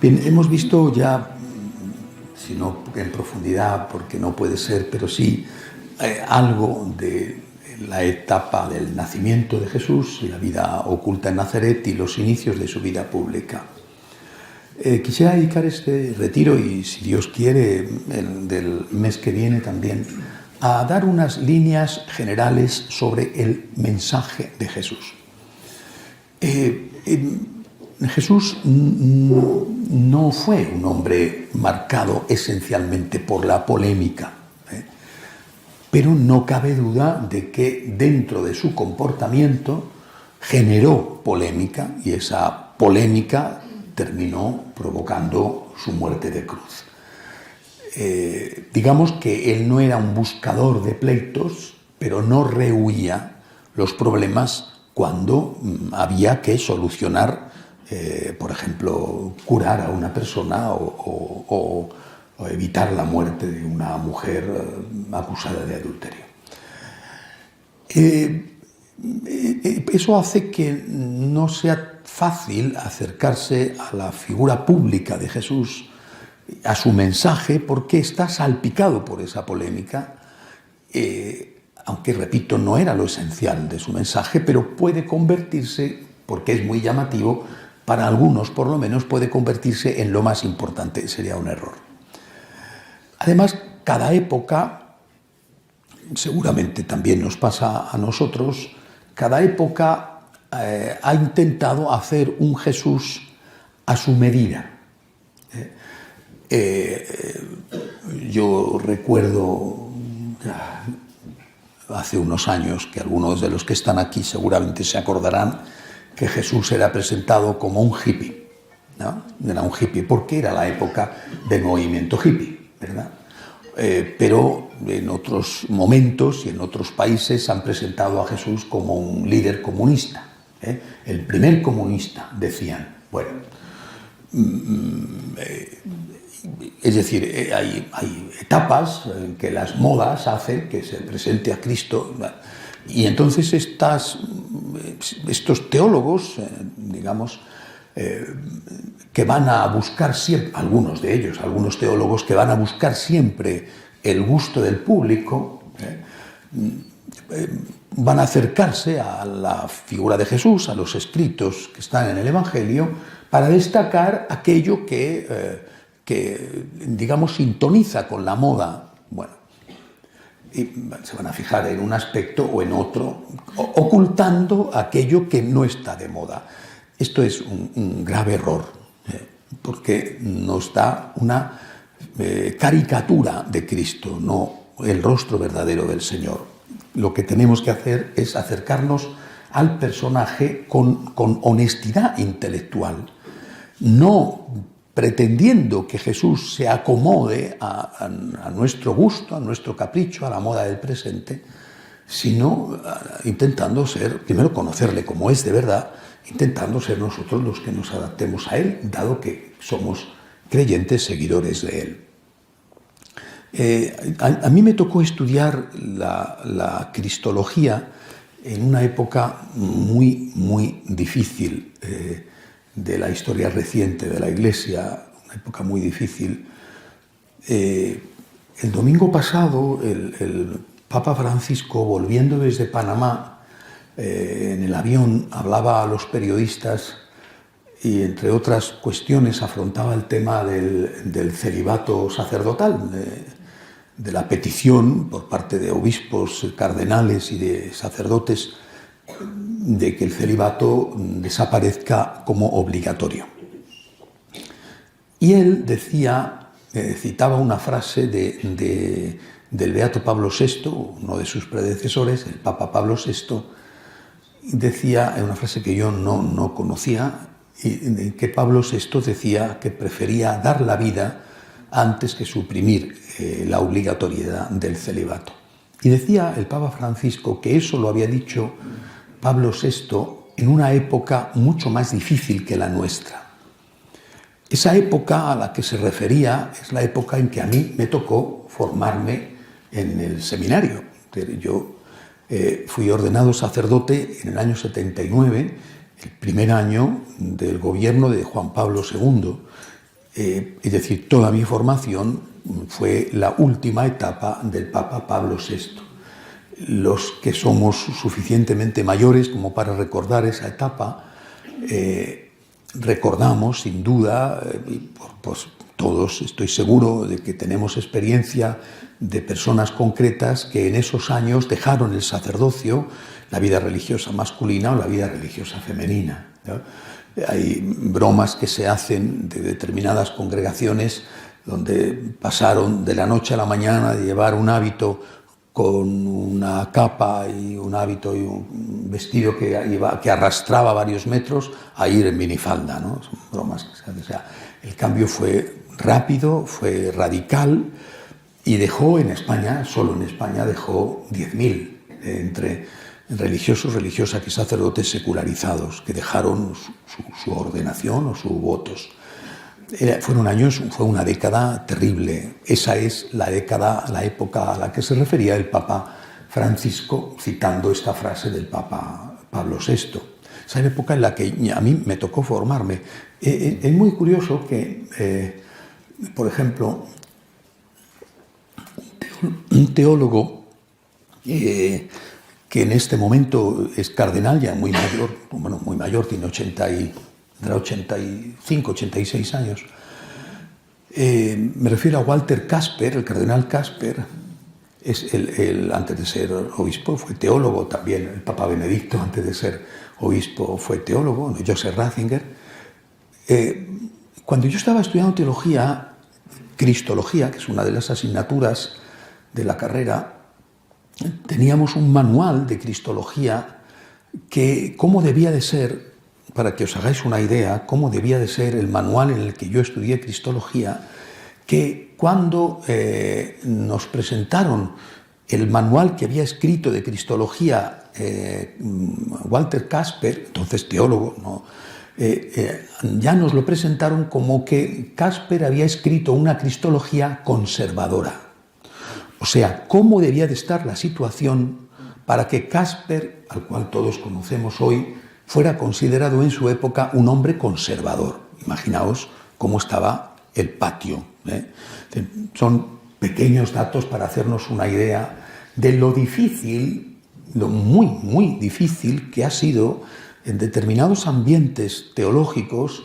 Bien, hemos visto ya, si no en profundidad, porque no puede ser, pero sí algo de la etapa del nacimiento de Jesús y la vida oculta en Nazaret y los inicios de su vida pública. Quisiera dedicar este retiro, y si Dios quiere, el del mes que viene también, a dar unas líneas generales sobre el mensaje de Jesús. Jesús no fue un hombre marcado esencialmente por la polémica, pero no cabe duda de que dentro de su comportamiento generó polémica, y esa polémica terminó provocando su muerte de cruz. Digamos que él no era un buscador de pleitos, pero no rehuía los problemas cuando había que solucionar, por ejemplo, curar a una persona o evitar la muerte de una mujer acusada de adulterio. Eso hace que no sea fácil acercarse a la figura pública de Jesús, a su mensaje, porque está salpicado por esa polémica, aunque, repito, no era lo esencial de su mensaje, pero puede convertirse, porque es muy llamativo, para algunos por lo menos puede convertirse en lo más importante. Sería un error. Además, cada época, seguramente también nos pasa a nosotros, cada época ha intentado hacer un Jesús a su medida. Yo recuerdo hace unos años, que algunos de los que están aquí seguramente se acordarán, que Jesús era presentado como un hippie, ¿no? Era un hippie porque era la época del movimiento hippie, ¿verdad? Pero en otros momentos y en otros países han presentado a Jesús como un líder comunista, el primer comunista, decían. Bueno, es decir, hay etapas en que las modas hacen que se presente a Cristo, y entonces estos teólogos, digamos, que van a buscar siempre, algunos de ellos, algunos teólogos que van a buscar siempre el gusto del público, van a acercarse a la figura de Jesús, a los escritos que están en el Evangelio, para destacar aquello que digamos, sintoniza con la moda. Bueno, y se van a fijar en un aspecto o en otro, ocultando aquello que no está de moda. Esto es un grave error, porque nos da una caricatura de Cristo, no el rostro verdadero del Señor. Lo que tenemos que hacer es acercarnos al personaje con honestidad intelectual, no pretendiendo que Jesús se acomode a nuestro gusto, a nuestro capricho, a la moda del presente, sino intentando ser, primero conocerle como es de verdad, intentando ser nosotros los que nos adaptemos a él, dado que somos creyentes seguidores de él. A mí me tocó estudiar la cristología en una época muy, muy difícil de la historia reciente de la Iglesia, una época muy difícil. El domingo pasado, el Papa Francisco, volviendo desde Panamá, en el avión, hablaba a los periodistas y, entre otras cuestiones, afrontaba el tema del celibato sacerdotal, de la petición por parte de obispos, cardenales y de sacerdotes de que el celibato desaparezca como obligatorio. Y él decía, citaba una frase del beato Pablo VI, uno de sus predecesores, el Papa Pablo VI, decía, en una frase que yo no conocía, que Pablo VI decía que prefería dar la vida antes que suprimir la obligatoriedad del celibato. Y decía el Papa Francisco que eso lo había dicho Pablo VI en una época mucho más difícil que la nuestra. Esa época a la que se refería es la época en que a mí me tocó formarme en el seminario. Yo fui ordenado sacerdote en el año 79, el primer año del gobierno de Juan Pablo II, Es decir, toda mi formación fue la última etapa del Papa Pablo VI. Los que somos suficientemente mayores como para recordar esa etapa, recordamos sin duda, pues todos estoy seguro de que tenemos experiencia de personas concretas que en esos años dejaron el sacerdocio, la vida religiosa masculina o la vida religiosa femenina, ¿no? Hay bromas que se hacen de determinadas congregaciones donde pasaron de la noche a la mañana de llevar un hábito con una capa y un hábito y un vestido que arrastraba varios metros a ir en minifalda, ¿no? Son bromas que se hacen. O sea, el cambio fue rápido, fue radical y dejó en España, solo en España, dejó 10.000 entre religiosos, religiosas y sacerdotes secularizados que dejaron su ordenación o sus votos. Fue una década terrible. Esa es la época a la que se refería el Papa Francisco, citando esta frase del Papa Pablo VI. Esa es la época en la que a mí me tocó formarme. Es muy curioso que, por ejemplo, un teólogo que en este momento es cardenal, ya muy mayor, tiene 85, 86 años. Me refiero a Walter Kasper, el cardenal Kasper, antes de ser obispo fue teólogo también, el Papa Benedicto antes de ser obispo fue teólogo, Joseph Ratzinger. Cuando yo estaba estudiando teología, cristología, que es una de las asignaturas de la carrera, teníamos un manual de cristología que cómo debía de ser, para que os hagáis una idea, cómo debía de ser el manual en el que yo estudié cristología, que cuando nos presentaron el manual que había escrito de cristología Walter Kasper, entonces teólogo, ¿no? Ya nos lo presentaron como que Kasper había escrito una cristología conservadora. O sea, cómo debía de estar la situación para que Kasper, al cual todos conocemos hoy, fuera considerado en su época un hombre conservador. Imaginaos cómo estaba el patio, ¿eh? Son pequeños datos para hacernos una idea de lo difícil, lo muy, muy difícil que ha sido en determinados ambientes teológicos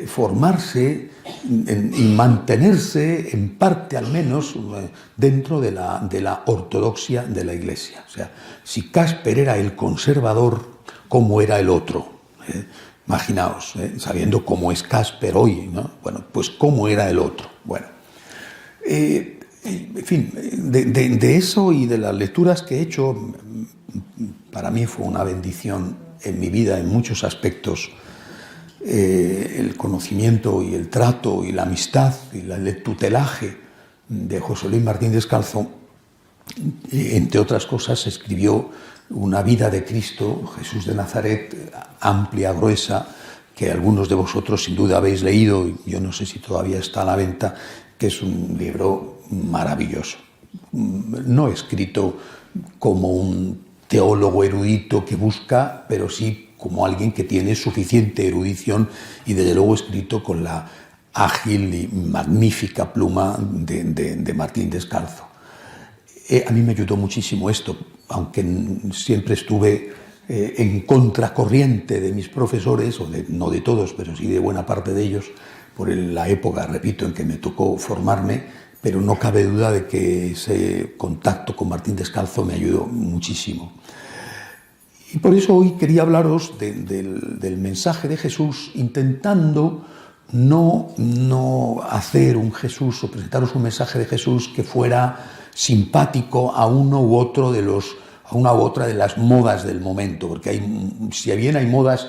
formarse y mantenerse, en parte al menos, dentro de la ortodoxia de la Iglesia. O sea, si Kasper era el conservador, ¿cómo era el otro? Imaginaos, sabiendo cómo es Kasper hoy, ¿no? Bueno, pues ¿cómo era el otro? Bueno, en fin, de eso y de las lecturas que he hecho, para mí fue una bendición en mi vida en muchos aspectos. El conocimiento y el trato y la amistad y el tutelaje de José Luis Martín Descalzo, entre otras cosas, escribió una vida de Cristo, Jesús de Nazaret, amplia, gruesa, que algunos de vosotros sin duda habéis leído, y yo no sé si todavía está a la venta, que es un libro maravilloso. No escrito como un teólogo erudito que busca, pero sí como alguien que tiene suficiente erudición y desde luego escrito con la ágil y magnífica pluma de Martín Descalzo. A mí me ayudó muchísimo esto, aunque siempre estuve en contracorriente de mis profesores, no de todos, pero sí de buena parte de ellos, por la época, repito, en que me tocó formarme, pero no cabe duda de que ese contacto con Martín Descalzo me ayudó muchísimo. Y por eso hoy quería hablaros del mensaje de Jesús, intentando no hacer un Jesús o presentaros un mensaje de Jesús que fuera simpático a uno u otro a una u otra de las modas del momento, porque si bien hay modas,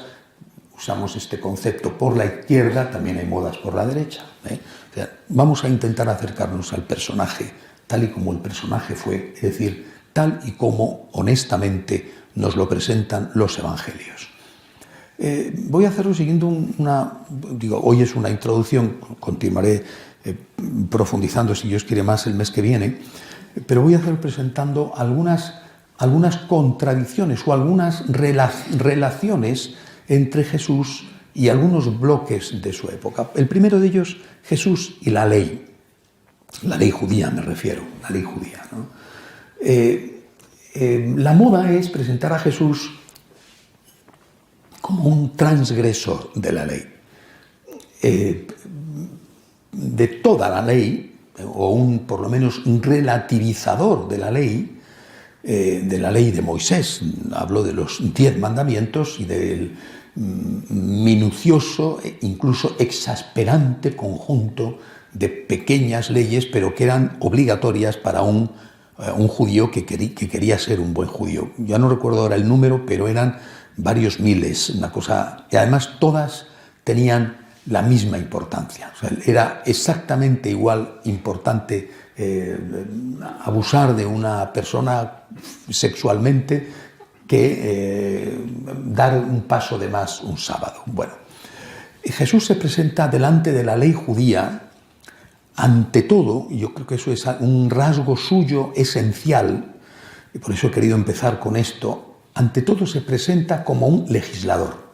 usamos este concepto por la izquierda, también hay modas por la derecha, ¿eh? O sea, vamos a intentar acercarnos al personaje tal y como el personaje fue, es decir, tal y como honestamente nos lo presentan los evangelios. Voy a hacerlo siguiendo hoy es una introducción, continuaré profundizando si Dios quiere más el mes que viene, pero voy a hacerlo presentando algunas contradicciones o algunas relaciones entre Jesús y algunos bloques de su época. El primero de ellos, Jesús y la ley judía me refiero, la ley judía, ¿no? La moda es presentar a Jesús como un transgresor de la ley, de toda la ley, o por lo menos un relativizador de la ley de Moisés. Hablo de los 10 mandamientos y del minucioso, incluso exasperante conjunto de pequeñas leyes, pero que eran obligatorias para un judío que quería ser un buen judío. Ya no recuerdo ahora el número, pero eran varios miles, una cosa, y además todas tenían la misma importancia. O sea, era exactamente igual importante abusar de una persona sexualmente que dar un paso de más un sábado. Bueno, Jesús se presenta delante de la ley judía, ante todo, y yo creo que eso es un rasgo suyo esencial, y por eso he querido empezar con esto, ante todo se presenta como un legislador.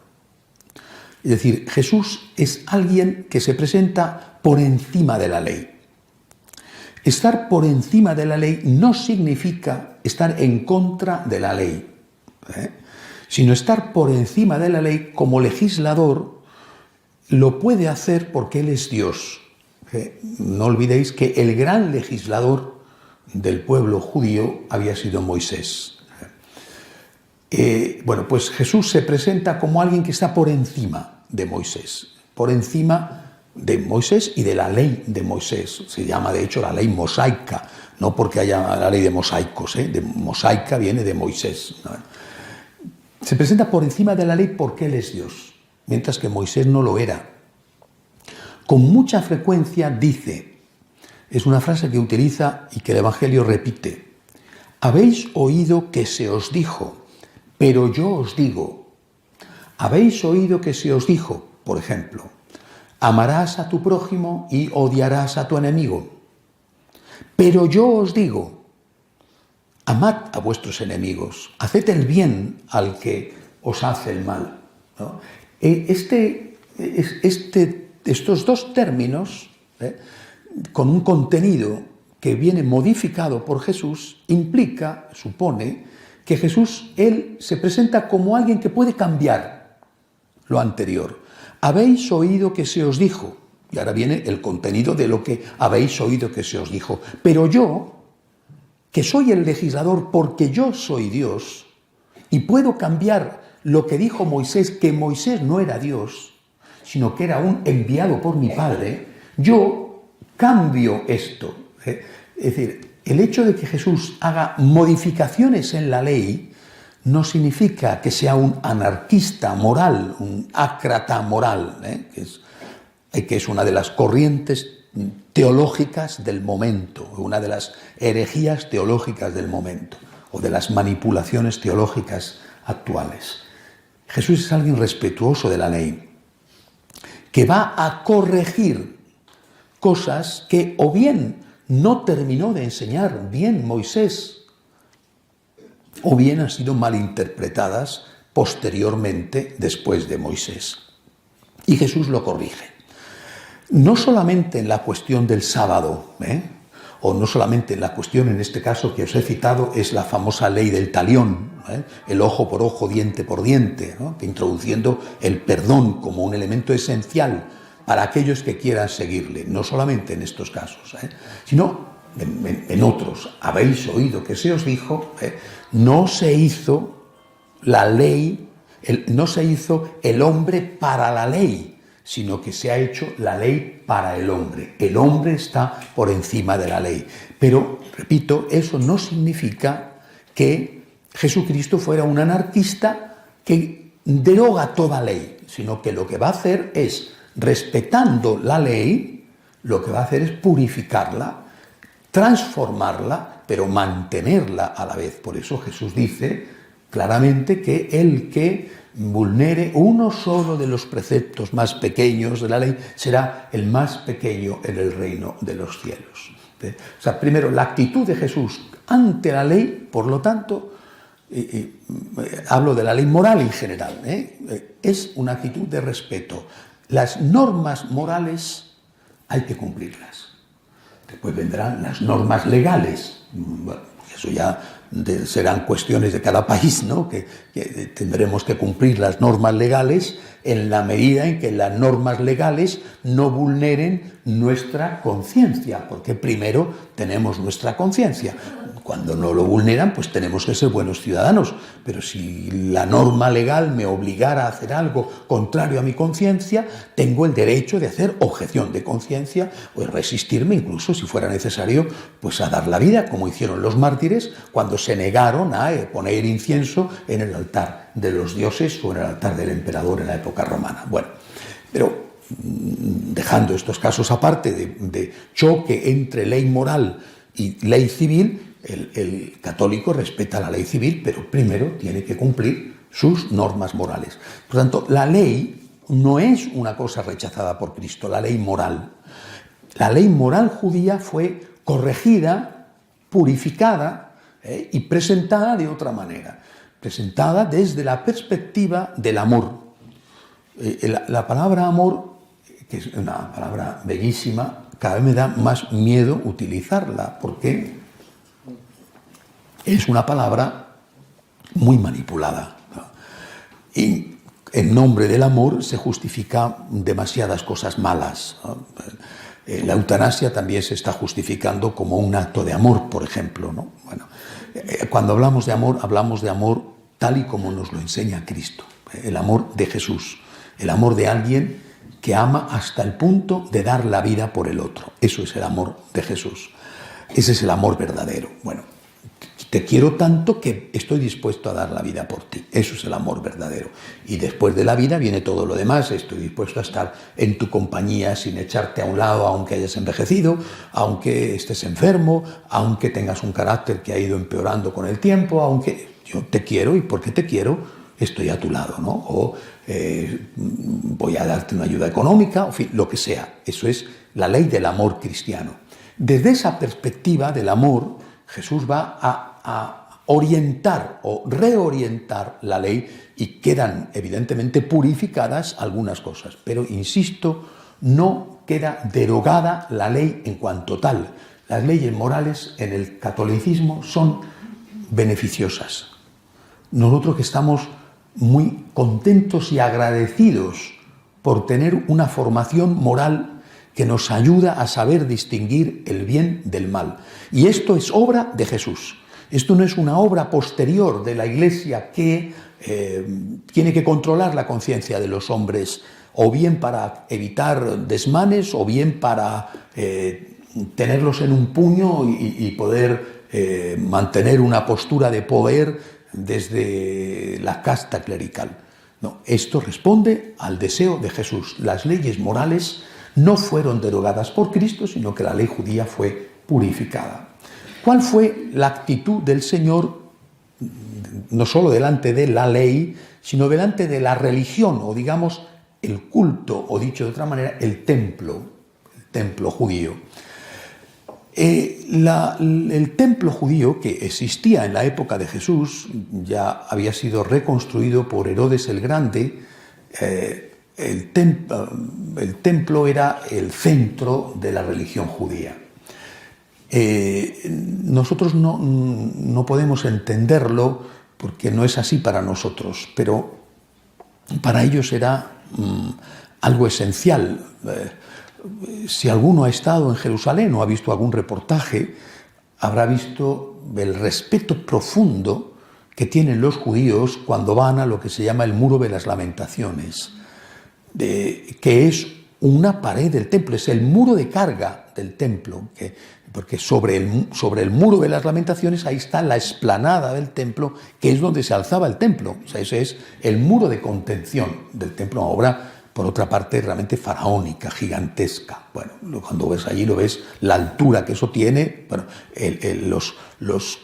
Es decir, Jesús es alguien que se presenta por encima de la ley. Estar por encima de la ley no significa estar en contra de la ley, sino estar por encima de la ley como legislador lo puede hacer porque Él es Dios. No olvidéis que el gran legislador del pueblo judío había sido Moisés. Bueno, pues Jesús se presenta como alguien que está por encima de Moisés, por encima de Moisés y de la ley de Moisés. Se llama, de hecho, la ley mosaica, no porque haya la ley de mosaicos, de mosaica viene de Moisés. Se presenta por encima de la ley porque Él es Dios, mientras que Moisés no lo era. Con mucha frecuencia dice, es una frase que utiliza y que el Evangelio repite: habéis oído que se os dijo, pero yo os digo. Habéis oído que se os dijo, por ejemplo, amarás a tu prójimo y odiarás a tu enemigo. Pero yo os digo, amad a vuestros enemigos, haced el bien al que os hace el mal, ¿no? Estos dos términos, con un contenido que viene modificado por Jesús, supone que Jesús, Él se presenta como alguien que puede cambiar lo anterior. Habéis oído que se os dijo, y ahora viene el contenido de lo que habéis oído que se os dijo, pero yo, que soy el legislador porque yo soy Dios, y puedo cambiar lo que dijo Moisés, que Moisés no era Dios, sino que era un enviado por mi Padre, yo cambio esto. Es decir, el hecho de que Jesús haga modificaciones en la ley no significa que sea un anarquista moral, un ácrata moral, que es una de las corrientes teológicas del momento, una de las herejías teológicas del momento, o de las manipulaciones teológicas actuales. Jesús es alguien respetuoso de la ley, que va a corregir cosas que o bien no terminó de enseñar bien Moisés, o bien han sido malinterpretadas posteriormente después de Moisés. Y Jesús lo corrige. No solamente en la cuestión del sábado, o no solamente en la cuestión, en este caso que os he citado, es la famosa ley del talión, el ojo por ojo, diente por diente, ¿no? Introduciendo el perdón como un elemento esencial para aquellos que quieran seguirle, no solamente en estos casos, sino en otros. Habéis oído que se os dijo, no se hizo la ley, no se hizo el hombre para la ley, sino que se ha hecho la ley para el hombre. El hombre está por encima de la ley. Pero, repito, eso no significa que Jesucristo fuera un anarquista que deroga toda ley, sino que lo que va a hacer es, respetando la ley, lo que va a hacer es purificarla, transformarla, pero mantenerla a la vez. Por eso Jesús dice claramente que el que vulnere uno solo de los preceptos más pequeños de la ley será el más pequeño en el reino de los cielos. O sea, primero, la actitud de Jesús ante la ley, por lo tanto, hablo de la ley moral en general, es una actitud de respeto. Las normas morales hay que cumplirlas. Después vendrán las normas legales. Bueno, eso ya serán cuestiones de cada país, ¿no? Que tendremos que cumplir las normas legales en la medida en que las normas legales no vulneren nuestra conciencia, porque primero tenemos nuestra conciencia. Cuando no lo vulneran, pues tenemos que ser buenos ciudadanos. Pero si la norma legal me obligara a hacer algo contrario a mi conciencia, tengo el derecho de hacer objeción de conciencia o de resistirme, incluso si fuera necesario, pues a dar la vida, como hicieron los mártires cuando se negaron a poner incienso en el altar de los dioses o en el altar del emperador en la época romana. Bueno, pero dejando estos casos aparte de choque entre ley moral y ley civil, el católico respeta la ley civil, pero primero tiene que cumplir sus normas morales. Por tanto, la ley no es una cosa rechazada por Cristo, la ley moral. La ley moral judía fue corregida, purificada y presentada de otra manera, presentada desde la perspectiva del amor. La palabra amor, que es una palabra bellísima, cada vez me da más miedo utilizarla, porque es una palabra muy manipulada, ¿no? Y en nombre del amor se justifica demasiadas cosas malas, ¿no? La eutanasia también se está justificando como un acto de amor, por ejemplo, ¿no? Bueno, cuando hablamos de amor tal y como nos lo enseña Cristo, el amor de Jesús, el amor de alguien que ama hasta el punto de dar la vida por el otro. Eso es el amor de Jesús. Ese es el amor verdadero. Bueno, te quiero tanto que estoy dispuesto a dar la vida por ti. Eso es el amor verdadero. Y después de la vida viene todo lo demás. Estoy dispuesto a estar en tu compañía sin echarte a un lado, aunque hayas envejecido, aunque estés enfermo, aunque tengas un carácter que ha ido empeorando con el tiempo, aunque yo te quiero y porque te quiero estoy a tu lado, ¿no? O voy a darte una ayuda económica, en fin, lo que sea. Eso es la ley del amor cristiano. Desde esa perspectiva del amor, Jesús va a orientar o reorientar la ley y quedan evidentemente purificadas algunas cosas. Pero, insisto, no queda derogada la ley en cuanto tal. Las leyes morales en el catolicismo son beneficiosas. Nosotros que estamos muy contentos y agradecidos por tener una formación moral que nos ayuda a saber distinguir el bien del mal. Y esto es obra de Jesús. Esto no es una obra posterior de la Iglesia que tiene que controlar la conciencia de los hombres, o bien para evitar desmanes, o bien para tenerlos en un puño y poder mantener una postura de poder desde la casta clerical. No, esto responde al deseo de Jesús. Las leyes morales no fueron derogadas por Cristo, sino que la ley judía fue purificada. ¿Cuál fue la actitud del Señor, no solo delante de la ley, sino delante de la religión, o digamos, el culto, o dicho de otra manera, el templo judío? El templo judío que existía en la época de Jesús ya había sido reconstruido por Herodes el Grande. El templo era el centro de la religión judía. Nosotros no podemos entenderlo porque no es así para nosotros, pero para ellos era algo esencial. Si alguno ha estado en Jerusalén o ha visto algún reportaje, habrá visto el respeto profundo que tienen los judíos cuando van a lo que se llama el Muro de las Lamentaciones, que es una pared del templo, es el muro de carga del templo, porque sobre el Muro de las Lamentaciones ahí está la explanada del templo, que es donde se alzaba el templo. O sea, ese es el muro de contención del templo, una obra, por otra parte, realmente faraónica, gigantesca. Bueno, cuando ves allí, lo ves, la altura que eso tiene, bueno, los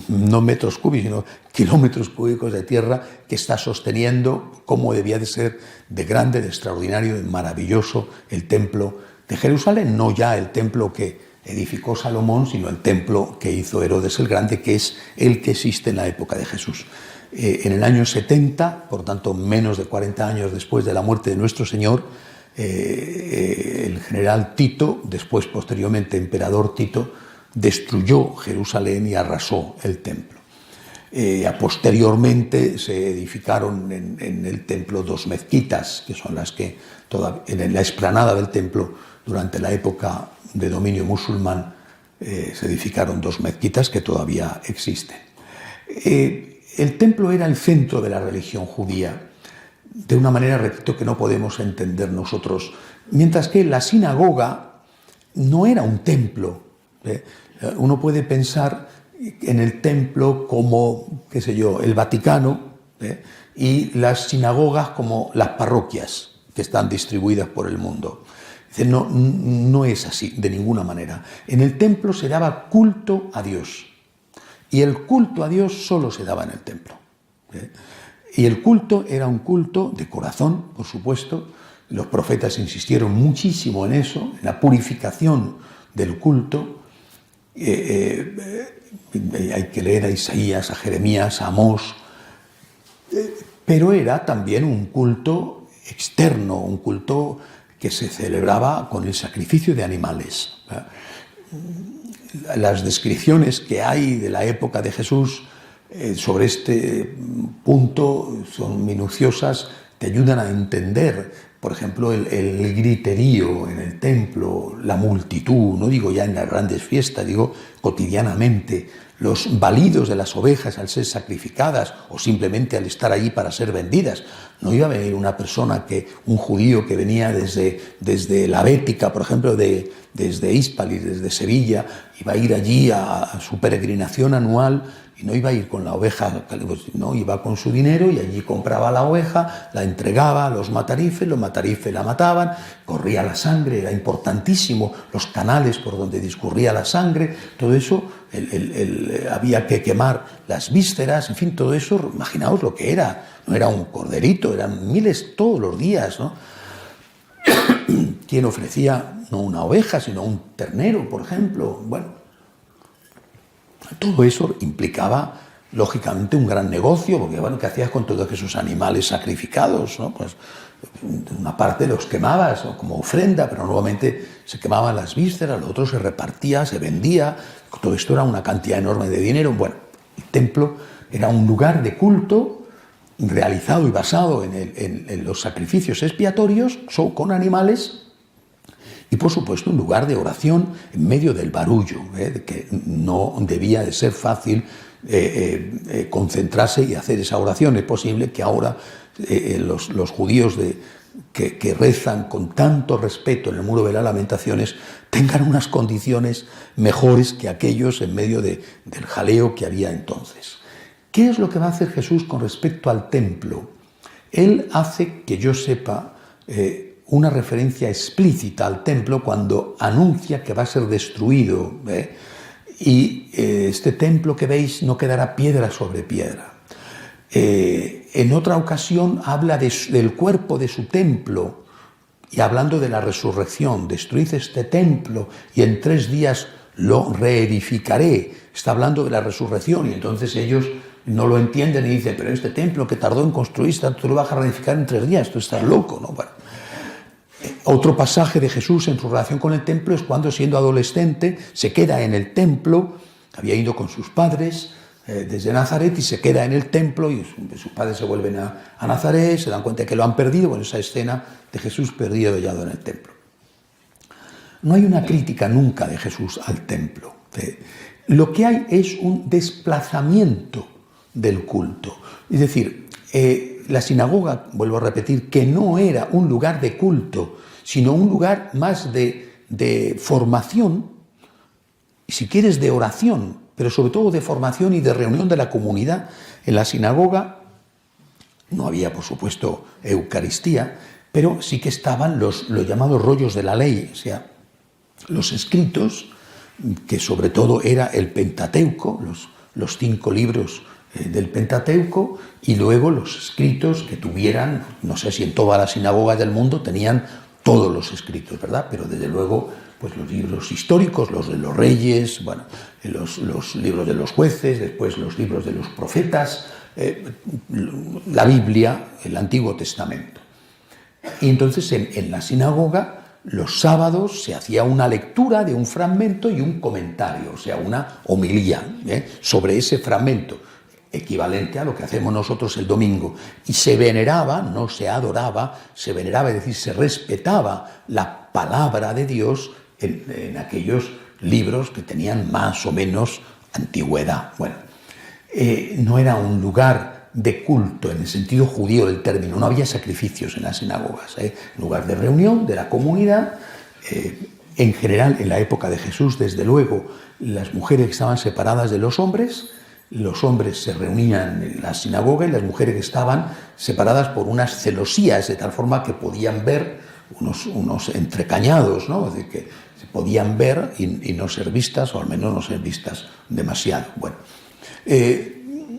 no metros cúbicos, sino kilómetros cúbicos de tierra que está sosteniendo, cómo debía de ser de grande, de extraordinario, de maravilloso el templo de Jerusalén, no ya el templo que edificó Salomón, sino el templo que hizo Herodes el Grande, que es el que existe en la época de Jesús. En el año 70, por tanto menos de 40 años después de la muerte de nuestro Señor, el general Tito, después posteriormente emperador Tito, destruyó Jerusalén y arrasó el templo. Posteriormente se edificaron en el templo 2 mezquitas, que son las que en la explanada del templo durante la época de dominio musulmán se edificaron 2 mezquitas que todavía existen. El templo era el centro de la religión judía, de una manera, repito, que no podemos entender nosotros, mientras que la sinagoga no era un templo. Uno puede pensar en el templo como, qué sé yo, el Vaticano, y las sinagogas como las parroquias que están distribuidas por el mundo. No, no es así, de ninguna manera. En el templo se daba culto a Dios, y el culto a Dios solo se daba en el templo. Y el culto era un culto de corazón, por supuesto. Los profetas insistieron muchísimo en eso, en la purificación del culto. Hay que leer a Isaías, a Jeremías, a Amós. Pero era también un culto externo, un culto que se celebraba con el sacrificio de animales. Las descripciones que hay de la época de Jesús sobre este punto son minuciosas, te ayudan a entender, por ejemplo, el griterío en el templo, la multitud, no digo ya en las grandes fiestas, digo cotidianamente, los balidos de las ovejas al ser sacrificadas o simplemente al estar allí para ser vendidas. No iba a venir una persona, un judío que venía desde la Bética, por ejemplo, desde Hispalis, desde Sevilla, iba a ir allí a su peregrinación anual y no iba a ir con la oveja, no, iba con su dinero y allí compraba la oveja, la entregaba a los matarifes la mataban, corría la sangre, era importantísimo, los canales por donde discurría la sangre, todo eso, había que quemar las vísceras, en fin, todo eso, imaginaos lo que era, no era un corderito, eran miles todos los días, ¿no? ¿Quién ofrecía no una oveja, sino un ternero, por ejemplo? Bueno, todo eso implicaba, lógicamente, un gran negocio, porque, bueno, ¿qué hacías con todos esos animales sacrificados, ¿no? Pues una parte los quemabas, ¿no?, como ofrenda, pero nuevamente se quemaban las vísceras, lo otro se repartía, se vendía, todo esto era una cantidad enorme de dinero. Bueno, el templo era un lugar de culto realizado y basado en los sacrificios expiatorios con animales. Y, por supuesto, un lugar de oración en medio del barullo, que no debía de ser fácil concentrarse y hacer esa oración. Es posible que ahora los judíos que rezan con tanto respeto en el Muro de las Lamentaciones tengan unas condiciones mejores que aquellos en medio del jaleo que había entonces. ¿Qué es lo que va a hacer Jesús con respecto al templo? Él hace, que yo sepa, una referencia explícita al templo cuando anuncia que va a ser destruido, y este templo que veis no quedará piedra sobre piedra. En otra ocasión habla del cuerpo de su templo y hablando de la resurrección, destruid este templo y en 3 días lo reedificaré. Está hablando de la resurrección y entonces ellos no lo entienden y dicen, pero este templo que tardó en construirse, tú lo vas a reedificar en 3 días, tú estás loco, ¿no? Bueno, otro pasaje de Jesús en su relación con el templo es cuando, siendo adolescente, se queda en el templo, había ido con sus padres desde Nazaret y se queda en el templo y sus padres se vuelven a Nazaret, se dan cuenta de que lo han perdido. Bueno, esa escena de Jesús perdido y hallado en el templo. No hay una crítica nunca de Jesús al templo. Lo que hay es un desplazamiento del culto. Es decir, la sinagoga, vuelvo a repetir, que no era un lugar de culto, sino un lugar más de formación, y si quieres de oración, pero sobre todo de formación y de reunión de la comunidad. En la sinagoga no había, por supuesto, Eucaristía, pero sí que estaban los llamados rollos de la ley, o sea, los escritos, que sobre todo era el Pentateuco, los 5 libros del Pentateuco, y luego los escritos que tuvieran, no sé si en todas las sinagogas del mundo tenían todos los escritos, ¿verdad? Pero desde luego pues los libros históricos, los de los reyes, bueno, los libros de los jueces, después los libros de los profetas, la Biblia, el Antiguo Testamento. Y entonces en la sinagoga los sábados se hacía una lectura de un fragmento y un comentario, o sea, una homilía sobre ese fragmento, equivalente a lo que hacemos nosotros el domingo. Y se veneraba, no se adoraba, se veneraba, es decir, se respetaba la palabra de Dios en aquellos libros que tenían más o menos antigüedad. Bueno, no era un lugar de culto en el sentido judío del término, no había sacrificios en las sinagogas, lugar de reunión de la comunidad. En general, en la época de Jesús, desde luego, las mujeres que estaban separadas de los hombres se reunían en la sinagoga y las mujeres que estaban separadas por unas celosías, de tal forma que podían ver unos entrecañados, ¿no? Es decir, que se podían ver y no ser vistas, o al menos no ser vistas demasiado. Bueno,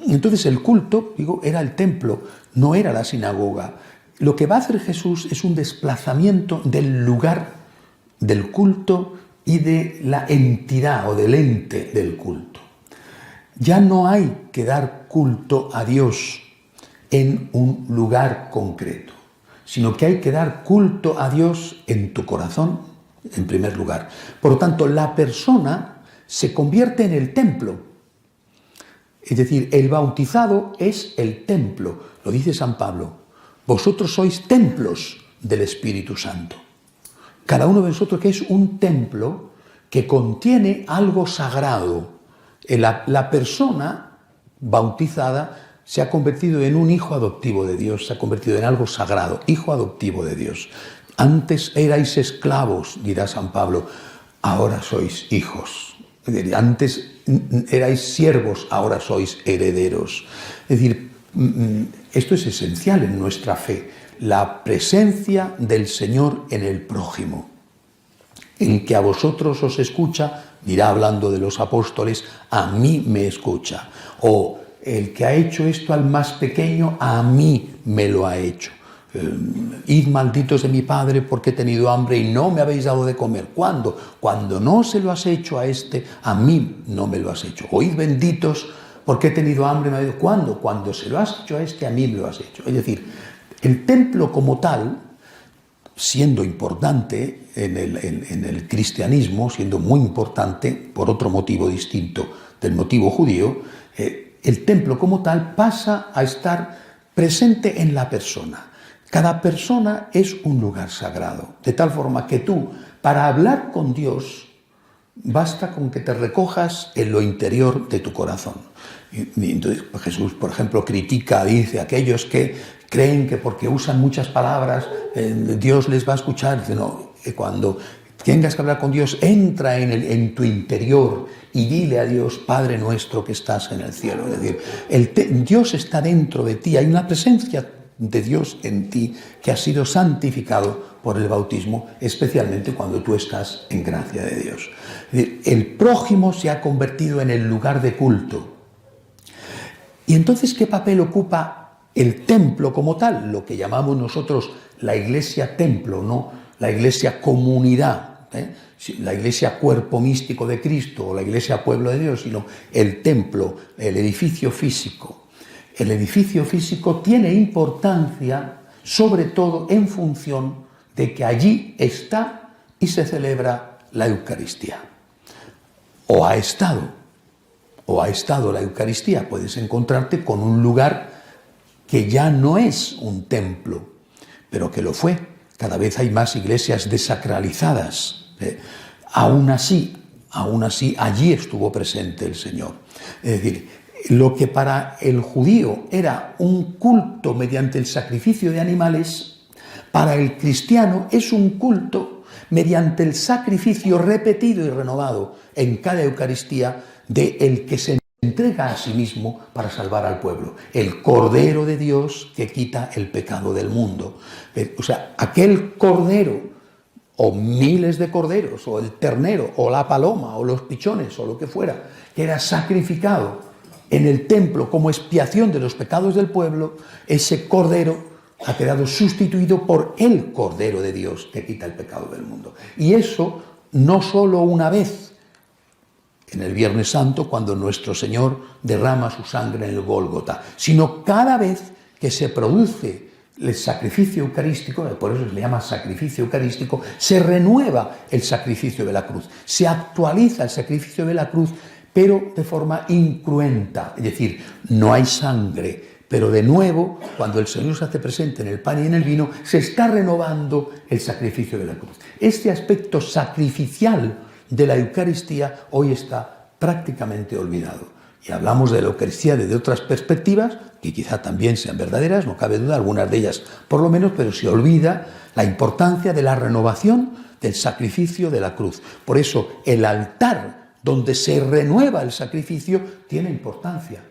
entonces el culto, digo, era el templo, no era la sinagoga. Lo que va a hacer Jesús es un desplazamiento del lugar del culto y de la entidad o del ente del culto. Ya no hay que dar culto a Dios en un lugar concreto, sino que hay que dar culto a Dios en tu corazón, en primer lugar. Por lo tanto, la persona se convierte en el templo. Es decir, el bautizado es el templo. Lo dice San Pablo. Vosotros sois templos del Espíritu Santo. Cada uno de vosotros que es un templo que contiene algo sagrado. La persona bautizada se ha convertido en un hijo adoptivo de Dios, se ha convertido en algo sagrado, hijo adoptivo de Dios. Antes erais esclavos, dirá San Pablo, ahora sois hijos. Antes erais siervos, ahora sois herederos. Es decir, esto es esencial en nuestra fe, la presencia del Señor en el prójimo. El que a vosotros os escucha, dirá hablando de los apóstoles, a mí me escucha. O el que ha hecho esto al más pequeño, a mí me lo ha hecho. Id malditos de mi Padre porque he tenido hambre y no me habéis dado de comer. ¿Cuándo? Cuando no se lo has hecho a este, a mí no me lo has hecho. Oíd benditos porque he tenido hambre. ¿Cuándo? Cuando se lo has hecho a este, a mí me lo has hecho. Es decir, el templo como tal, siendo importante en el cristianismo, siendo muy importante por otro motivo distinto del motivo judío, el templo como tal pasa a estar presente en la persona. Cada persona es un lugar sagrado, de tal forma que tú, para hablar con Dios, basta con que te recojas en lo interior de tu corazón. Y entonces Jesús, por ejemplo, dice a aquellos que creen que porque usan muchas palabras Dios les va a escuchar. Dice, no, cuando tengas que hablar con Dios, entra en tu interior y dile a Dios, Padre nuestro que estás en el cielo. Es decir, Dios está dentro de ti, hay una presencia de Dios en ti que ha sido santificado por el bautismo, especialmente cuando tú estás en gracia de Dios. Es decir, el prójimo se ha convertido en el lugar de culto. Y entonces, ¿qué papel ocupa el templo como tal? Lo que llamamos nosotros la iglesia templo, no la iglesia comunidad, la iglesia cuerpo místico de Cristo o la iglesia pueblo de Dios, sino el templo, el edificio físico. El edificio físico tiene importancia, sobre todo en función de que allí está y se celebra la Eucaristía. O ha estado la Eucaristía. Puedes encontrarte con un lugar que ya no es un templo, pero que lo fue. Cada vez hay más iglesias desacralizadas. Aún así, allí estuvo presente el Señor. Es decir, lo que para el judío era un culto mediante el sacrificio de animales, para el cristiano es un culto mediante el sacrificio repetido y renovado en cada Eucaristía de el que se entrega a sí mismo para salvar al pueblo, el Cordero de Dios que quita el pecado del mundo. O sea, aquel cordero, o miles de corderos, o el ternero, o la paloma, o los pichones, o lo que fuera, que era sacrificado en el templo como expiación de los pecados del pueblo, ese cordero ha quedado sustituido por el Cordero de Dios que quita el pecado del mundo. Y eso no solo una vez, en el Viernes Santo, cuando nuestro Señor derrama su sangre en el Gólgota, sino cada vez que se produce el sacrificio eucarístico, por eso se le llama sacrificio eucarístico, se renueva el sacrificio de la cruz, se actualiza el sacrificio de la cruz, pero de forma incruenta, es decir, no hay sangre, pero de nuevo, cuando el Señor se hace presente en el pan y en el vino, se está renovando el sacrificio de la cruz. Este aspecto sacrificial de la Eucaristía hoy está prácticamente olvidado. Y hablamos de la Eucaristía desde otras perspectivas, que quizá también sean verdaderas, no cabe duda, algunas de ellas por lo menos, pero se olvida la importancia de la renovación del sacrificio de la cruz. Por eso el altar donde se renueva el sacrificio tiene importancia,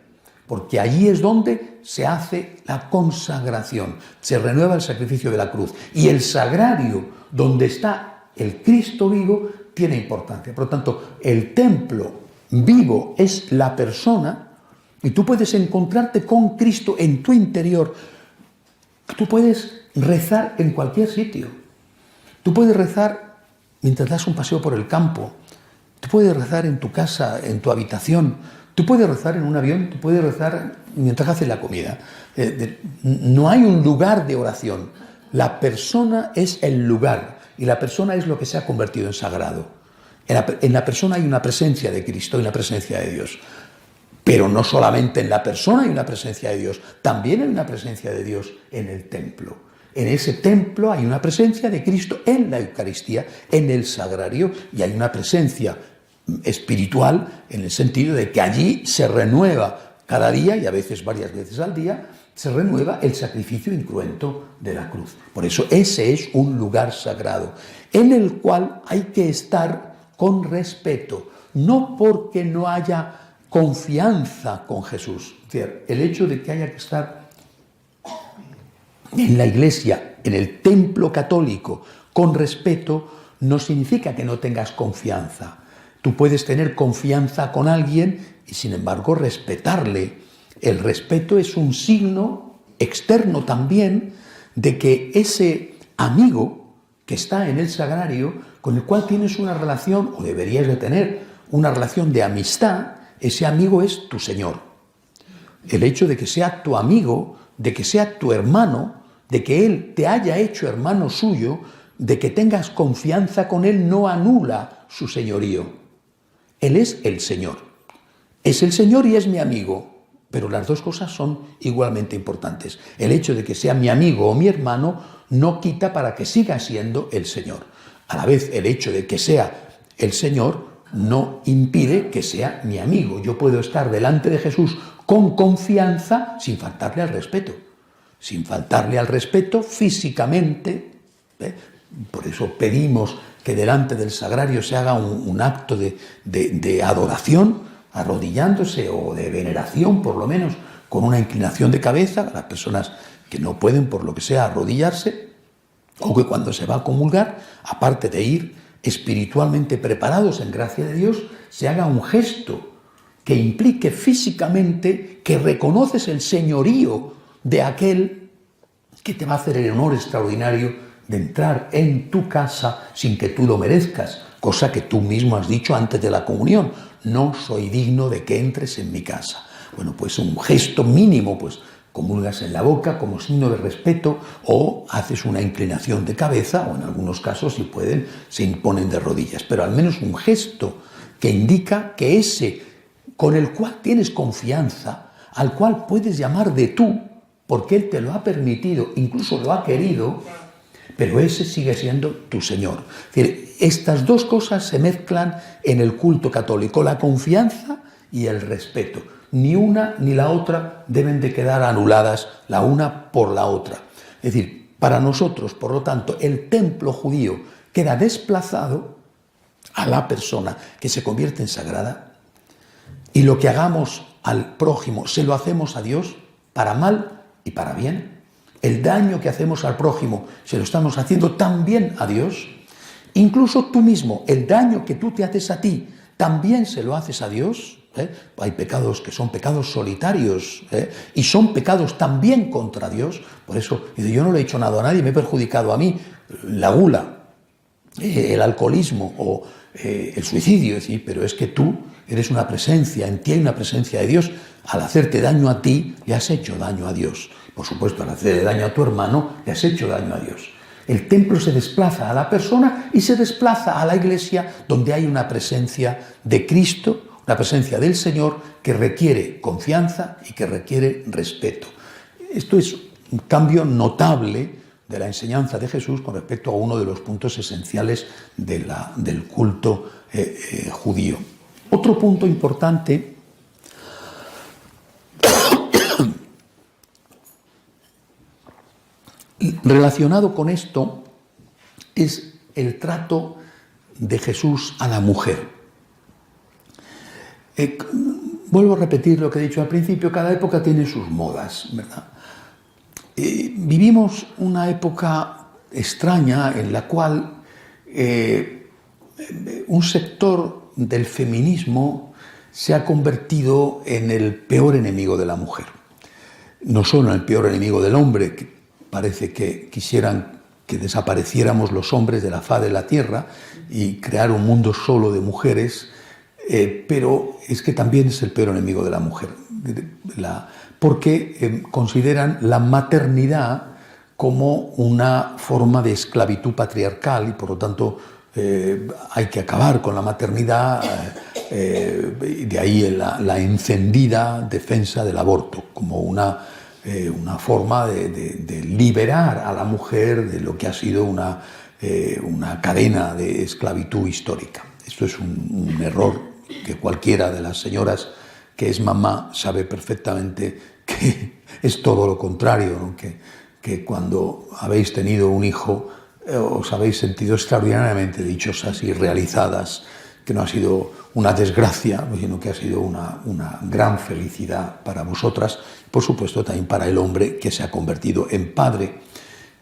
porque allí es donde se hace la consagración, se renueva el sacrificio de la cruz. Y el sagrario, donde está el Cristo vivo, tiene importancia. Por lo tanto, el templo vivo es la persona, y tú puedes encontrarte con Cristo en tu interior. Tú puedes rezar en cualquier sitio. Tú puedes rezar mientras das un paseo por el campo. Tú puedes rezar en tu casa, en tu habitación. Tú puedes rezar en un avión. Tú puedes rezar mientras haces la comida. No hay un lugar de oración. La persona es el lugar y la persona es lo que se ha convertido en sagrado. En la persona hay una presencia de Cristo y una presencia de Dios. Pero no solamente en la persona hay una presencia de Dios, también hay una presencia de Dios en el templo. En ese templo hay una presencia de Cristo en la Eucaristía, en el sagrario, y hay una presencia espiritual en el sentido de que allí se renueva cada día, y a veces varias veces al día, se renueva el sacrificio incruento de la cruz. Por eso ese es un lugar sagrado, en el cual hay que estar con respeto, no porque no haya confianza con Jesús. Es decir, el hecho de que haya que estar en la iglesia, en el templo católico, con respeto, no significa que no tengas confianza. Tú puedes tener confianza con alguien y, sin embargo, respetarle. El respeto es un signo externo también de que ese amigo que está en el sagrario, con el cual tienes una relación, o deberías de tener una relación de amistad, ese amigo es tu Señor. El hecho de que sea tu amigo, de que sea tu hermano, de que Él te haya hecho hermano suyo, de que tengas confianza con Él, no anula su señorío. Él es el Señor. Es el Señor y es mi amigo. Pero las dos cosas son igualmente importantes. El hecho de que sea mi amigo o mi hermano no quita para que siga siendo el Señor. A la vez, el hecho de que sea el Señor no impide que sea mi amigo. Yo puedo estar delante de Jesús con confianza sin faltarle al respeto. Sin faltarle al respeto físicamente. Por eso pedimos que delante del sagrario se haga un acto de adoración, arrodillándose, o de veneración, por lo menos, con una inclinación de cabeza a las personas que no pueden, por lo que sea, arrodillarse, o que cuando se va a comulgar, aparte de ir espiritualmente preparados en gracia de Dios, se haga un gesto que implique físicamente que reconoces el señorío de aquel que te va a hacer el honor extraordinario de entrar en tu casa sin que tú lo merezcas, cosa que tú mismo has dicho antes de la comunión: no soy digno de que entres en mi casa. Bueno, pues un gesto mínimo, pues comulgas en la boca como signo de respeto, o haces una inclinación de cabeza, o en algunos casos, si pueden, se imponen de rodillas. Pero al menos un gesto que indica que ese con el cual tienes confianza, al cual puedes llamar de tú, porque Él te lo ha permitido, incluso lo ha querido, pero ese sigue siendo tu Señor. Es decir, estas dos cosas se mezclan en el culto católico: la confianza y el respeto. Ni una ni la otra deben de quedar anuladas, la una por la otra. Es decir, para nosotros, por lo tanto, el templo judío queda desplazado a la persona que se convierte en sagrada, y lo que hagamos al prójimo se lo hacemos a Dios para mal y para bien. El daño que hacemos al prójimo se lo estamos haciendo también a Dios. Incluso tú mismo, el daño que tú te haces a ti, también se lo haces a Dios. Hay pecados que son pecados solitarios, y son pecados también contra Dios. Por eso yo no le he hecho nada a nadie, me he perjudicado a mí. La gula, el alcoholismo o el suicidio, es decir, pero es que tú eres una presencia, en ti hay una presencia de Dios. Al hacerte daño a ti, le has hecho daño a Dios. Por supuesto, al hacerle daño a tu hermano, le has hecho daño a Dios. El templo se desplaza a la persona y se desplaza a la iglesia, donde hay una presencia de Cristo, una presencia del Señor que requiere confianza y que requiere respeto. Esto es un cambio notable de la enseñanza de Jesús con respecto a uno de los puntos esenciales del culto judío. Otro punto importante relacionado con esto es el trato de Jesús a la mujer. Vuelvo a repetir lo que he dicho al principio, cada época tiene sus modas, ¿verdad? Vivimos una época extraña en la cual un sector del feminismo se ha convertido en el peor enemigo de la mujer. No solo el peor enemigo del hombre, que parece que quisieran que desapareciéramos los hombres de la faz de la tierra y crear un mundo solo de mujeres, pero es que también es el peor enemigo de la mujer, porque consideran la maternidad como una forma de esclavitud patriarcal y por lo tanto hay que acabar con la maternidad, de ahí la encendida defensa del aborto como una forma de liberar a la mujer de lo que ha sido una cadena de esclavitud histórica. Esto es un error que cualquiera de las señoras que es mamá sabe perfectamente que es todo lo contrario, ¿no? Que cuando habéis tenido un hijo os habéis sentido extraordinariamente dichosas y realizadas, que no ha sido una desgracia, sino que ha sido una gran felicidad para vosotras, por supuesto también para el hombre que se ha convertido en padre,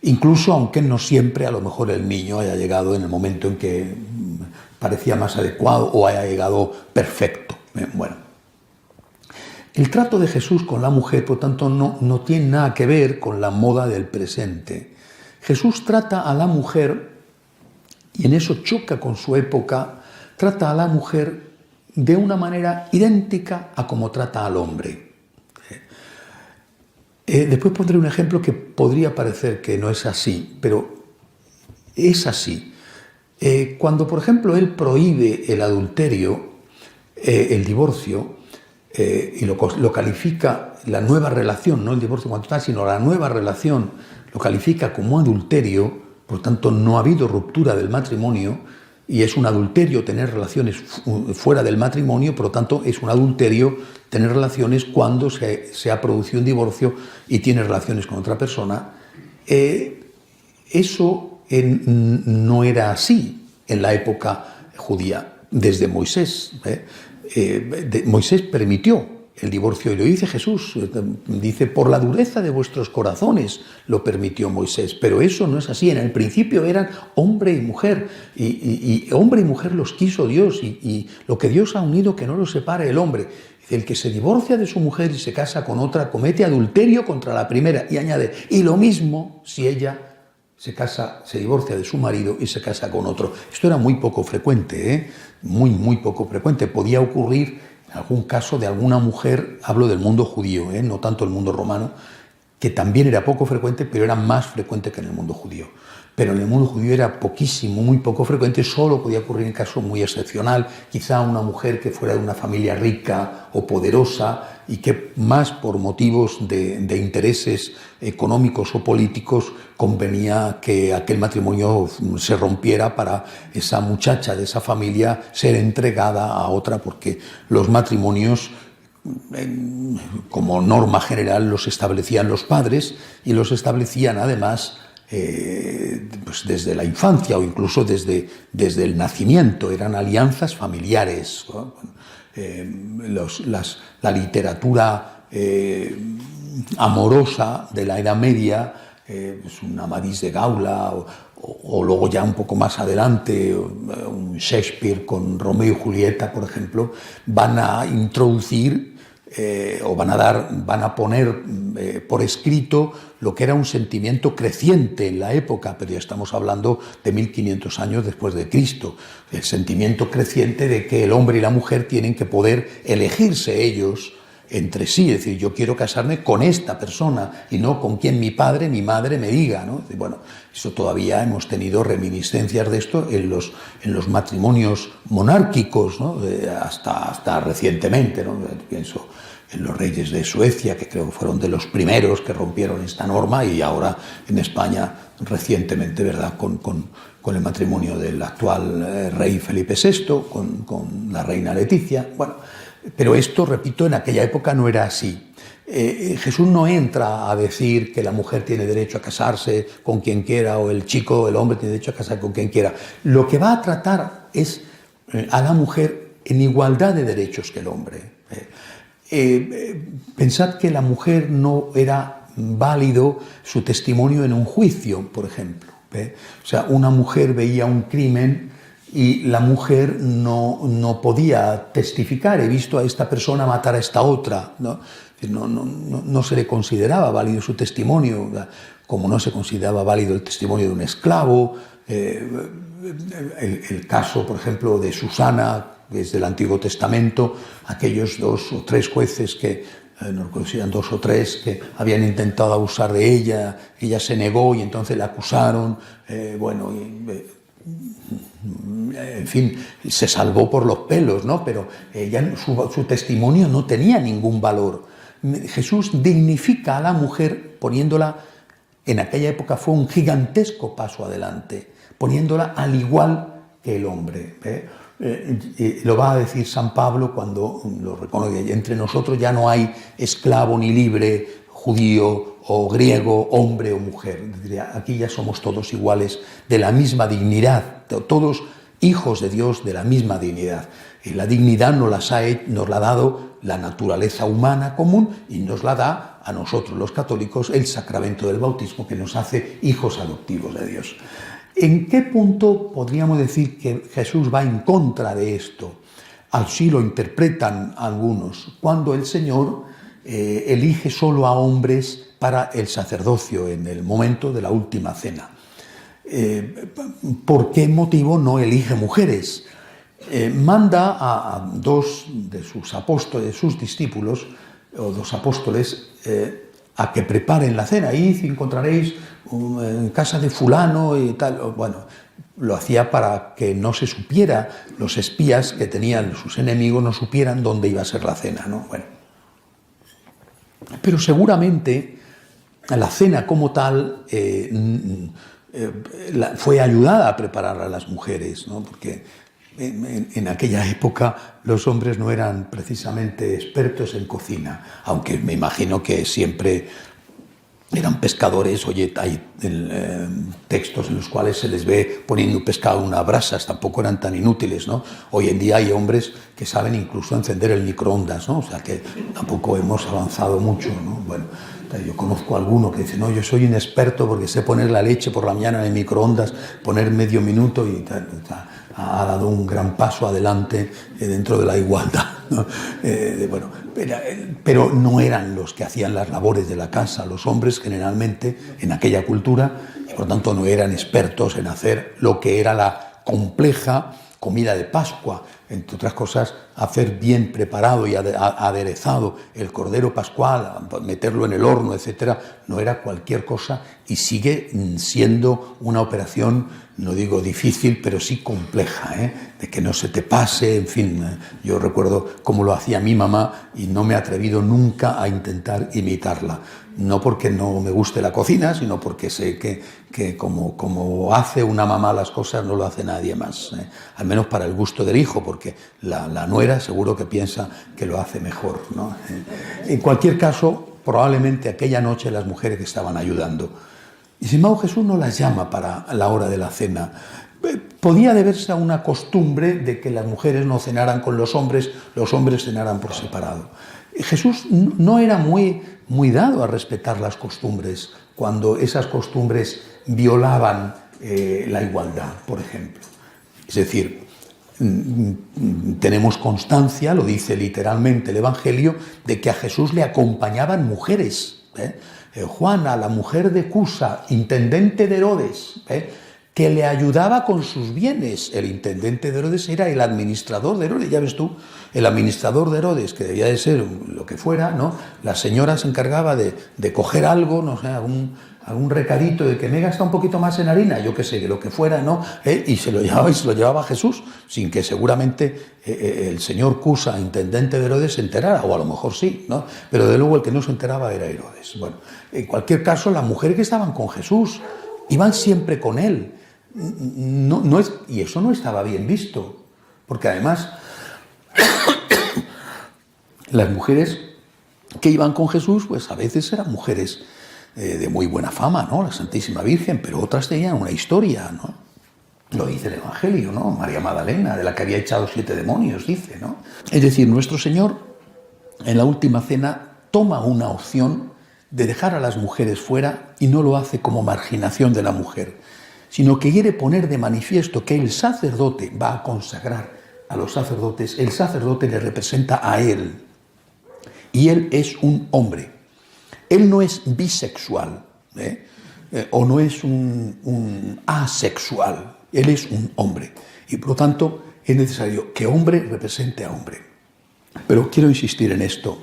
incluso aunque no siempre a lo mejor el niño haya llegado en el momento en que parecía más adecuado o haya llegado perfecto. Bueno, el trato de Jesús con la mujer, por tanto, no tiene nada que ver con la moda del presente. Jesús trata a la mujer, y en eso choca con su época, trata a la mujer de una manera idéntica a como trata al hombre. Después pondré un ejemplo que podría parecer que no es así, pero es así. Cuando, por ejemplo, él prohíbe el adulterio, el divorcio, y lo califica, la nueva relación, no el divorcio cuando está, sino la nueva relación, lo califica como adulterio, por tanto no ha habido ruptura del matrimonio, y es un adulterio tener relaciones fuera del matrimonio, por lo tanto es un adulterio tener relaciones cuando se ha producido un divorcio y tiene relaciones con otra persona. Eso no era así en la época judía, desde Moisés. Moisés permitió el divorcio, y lo dice Jesús, dice, por la dureza de vuestros corazones lo permitió Moisés, pero eso no es así. En el principio eran hombre y mujer, y hombre y mujer los quiso Dios, y lo que Dios ha unido que no lo separe el hombre. El que se divorcia de su mujer y se casa con otra comete adulterio contra la primera, y añade, y lo mismo si ella se divorcia de su marido y se casa con otro. Esto era muy poco frecuente, muy poco frecuente. Podía ocurrir en algún caso de alguna mujer, hablo del mundo judío, no tanto el mundo romano, que también era poco frecuente, pero era más frecuente que en el mundo judío. Pero en el mundo judío era poquísimo, muy poco frecuente, solo podía ocurrir en caso muy excepcional, quizá una mujer que fuera de una familia rica o poderosa y que más por motivos de intereses económicos o políticos convenía que aquel matrimonio se rompiera para esa muchacha de esa familia ser entregada a otra, porque los matrimonios como norma general los establecían los padres y los establecían además pues desde la infancia o incluso desde el nacimiento. Eran alianzas familiares, ¿no? La literatura amorosa de la Edad Media, pues un Amadís de Gaula o luego ya un poco más adelante un Shakespeare con Romeo y Julieta, por ejemplo, van a introducir o van a poner por escrito lo que era un sentimiento creciente en la época, pero ya estamos hablando de 1500 años después de Cristo, el sentimiento creciente de que el hombre y la mujer tienen que poder elegirse ellos entre sí, es decir, yo quiero casarme con esta persona y no con quien mi padre, mi madre me diga, ¿no? Bueno, eso todavía hemos tenido reminiscencias de esto en los matrimonios monárquicos, ¿no? Hasta recientemente, ¿no? Pienso en los reyes de Suecia, que creo que fueron de los primeros que rompieron esta norma, y ahora en España recientemente, ¿verdad?, con el matrimonio del actual rey Felipe VI, con la reina Leticia. Bueno, pero esto, repito, en aquella época no era así. Jesús no entra a decir que la mujer tiene derecho a casarse con quien quiera, o el chico, el hombre tiene derecho a casar con quien quiera. Lo que va a tratar es a la mujer en igualdad de derechos que el hombre. Pensad que la mujer no era válido su testimonio en un juicio, por ejemplo. O sea, una mujer veía un crimen y la mujer no podía testificar. He visto a esta persona matar a esta otra, ¿no? No se le consideraba válido su testimonio, como no se consideraba válido el testimonio de un esclavo. El caso, por ejemplo, de Susana, desde el Antiguo Testamento, aquellos 2 o 3 jueces que, no conocían 2 o 3, que habían intentado abusar de ella se negó y entonces la acusaron, en fin, se salvó por los pelos, ¿no? Pero su testimonio no tenía ningún valor. Jesús dignifica a la mujer poniéndola, en aquella época fue un gigantesco paso adelante, poniéndola al igual que el hombre. Lo va a decir San Pablo cuando lo reconoce: entre nosotros ya no hay esclavo ni libre, judío o griego, hombre o mujer. Aquí ya somos todos iguales, de la misma dignidad, todos hijos de Dios de la misma dignidad. Y la dignidad nos la ha dado la naturaleza humana común, y nos la da a nosotros los católicos el sacramento del bautismo, que nos hace hijos adoptivos de Dios. ¿En qué punto podríamos decir que Jesús va en contra de esto? Así lo interpretan algunos, cuando el Señor elige solo a hombres para el sacerdocio en el momento de la última cena. ¿Por qué motivo no elige mujeres? Manda a 2 de sus apóstoles, de sus discípulos, o 2 apóstoles, a que preparen la cena. Id y encontraréis en casa de fulano y tal. Bueno, lo hacía para que no se supiera, los espías que tenían sus enemigos no supieran dónde iba a ser la cena, ¿no? Bueno. Pero seguramente la cena como tal fue ayudada a preparar a las mujeres, ¿no? Porque en aquella época los hombres no eran precisamente expertos en cocina, aunque me imagino que siempre eran pescadores. Oye, hay textos en los cuales se les ve poniendo un pescado en unas brasas, tampoco eran tan inútiles, ¿no? Hoy en día hay hombres que saben incluso encender el microondas, ¿no? O sea que tampoco hemos avanzado mucho, ¿no? Bueno, yo conozco a alguno que dice: no, yo soy un experto porque sé poner la leche por la mañana en el microondas, poner medio minuto y tal. Ha dado un gran paso adelante dentro de la igualdad, ¿no? Bueno, pero no eran los que hacían las labores de la casa. Los hombres generalmente en aquella cultura, y por tanto no eran expertos en hacer lo que era la compleja comida de Pascua, entre otras cosas, hacer bien preparado y aderezado el cordero pascual, meterlo en el horno, etcétera, no era cualquier cosa, y sigue siendo una operación, no digo difícil, pero sí compleja, de que no se te pase, en fin. Yo recuerdo cómo lo hacía mi mamá y no me he atrevido nunca a intentar imitarla. No porque no me guste la cocina, sino porque sé que como hace una mamá las cosas, no lo hace nadie más, al menos para el gusto del hijo, porque la nuera seguro que piensa que lo hace mejor, ¿no? En cualquier caso, probablemente aquella noche las mujeres que estaban ayudando. Y sin embargo Jesús no las llama para la hora de la cena. Podía deberse a una costumbre de que las mujeres no cenaran con los hombres cenaran por separado. Jesús no era muy dado a respetar las costumbres cuando esas costumbres violaban la igualdad, por ejemplo. Es decir, tenemos constancia, lo dice literalmente el Evangelio, de que a Jesús le acompañaban mujeres. Juana, la mujer de Cusa, intendente de Herodes, que le ayudaba con sus bienes. El intendente de Herodes era el administrador de Herodes, ya ves tú, el administrador de Herodes, que debía de ser lo que fuera, ¿no? La señora se encargaba de coger algo, no sé, algún recadito de que me gasta un poquito más en harina, yo qué sé, de lo que fuera, ¿no? Y se lo llevaba a Jesús, sin que seguramente el señor Cusa, intendente de Herodes, se enterara, o a lo mejor sí, ¿no? Pero de luego el que no se enteraba era Herodes. Bueno, en cualquier caso, las mujeres que estaban con Jesús iban siempre con él. Y eso no estaba bien visto, porque además las mujeres que iban con Jesús, pues a veces eran mujeres de muy buena fama, ¿no? La Santísima Virgen, pero otras tenían una historia, ¿no? Lo dice el Evangelio, ¿no? María Magdalena, de la que había echado 7 demonios, dice, ¿no? Es decir, nuestro Señor, en la última cena, toma una opción de dejar a las mujeres fuera, y no lo hace como marginación de la mujer, sino que quiere poner de manifiesto que el sacerdote va a consagrar a los sacerdotes, el sacerdote le representa a él, y él es un hombre. Él no es bisexual, o no es un asexual, él es un hombre, y por lo tanto es necesario que hombre represente a hombre. Pero quiero insistir en esto,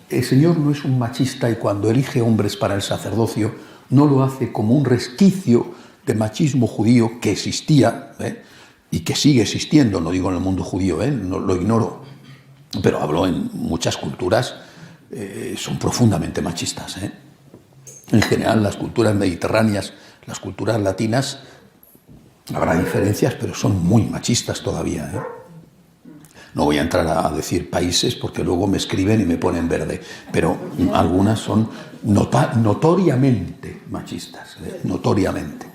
el Señor no es un machista, y cuando elige hombres para el sacerdocio no lo hace como un resquicio de machismo judío que existía, y que sigue existiendo, no digo en el mundo judío, no lo ignoro, pero hablo en muchas culturas, son profundamente machistas. En general, las culturas mediterráneas, las culturas latinas, habrá diferencias, pero son muy machistas todavía. No voy a entrar a decir países porque luego me escriben y me ponen verde, pero algunas son notoriamente machistas, notoriamente.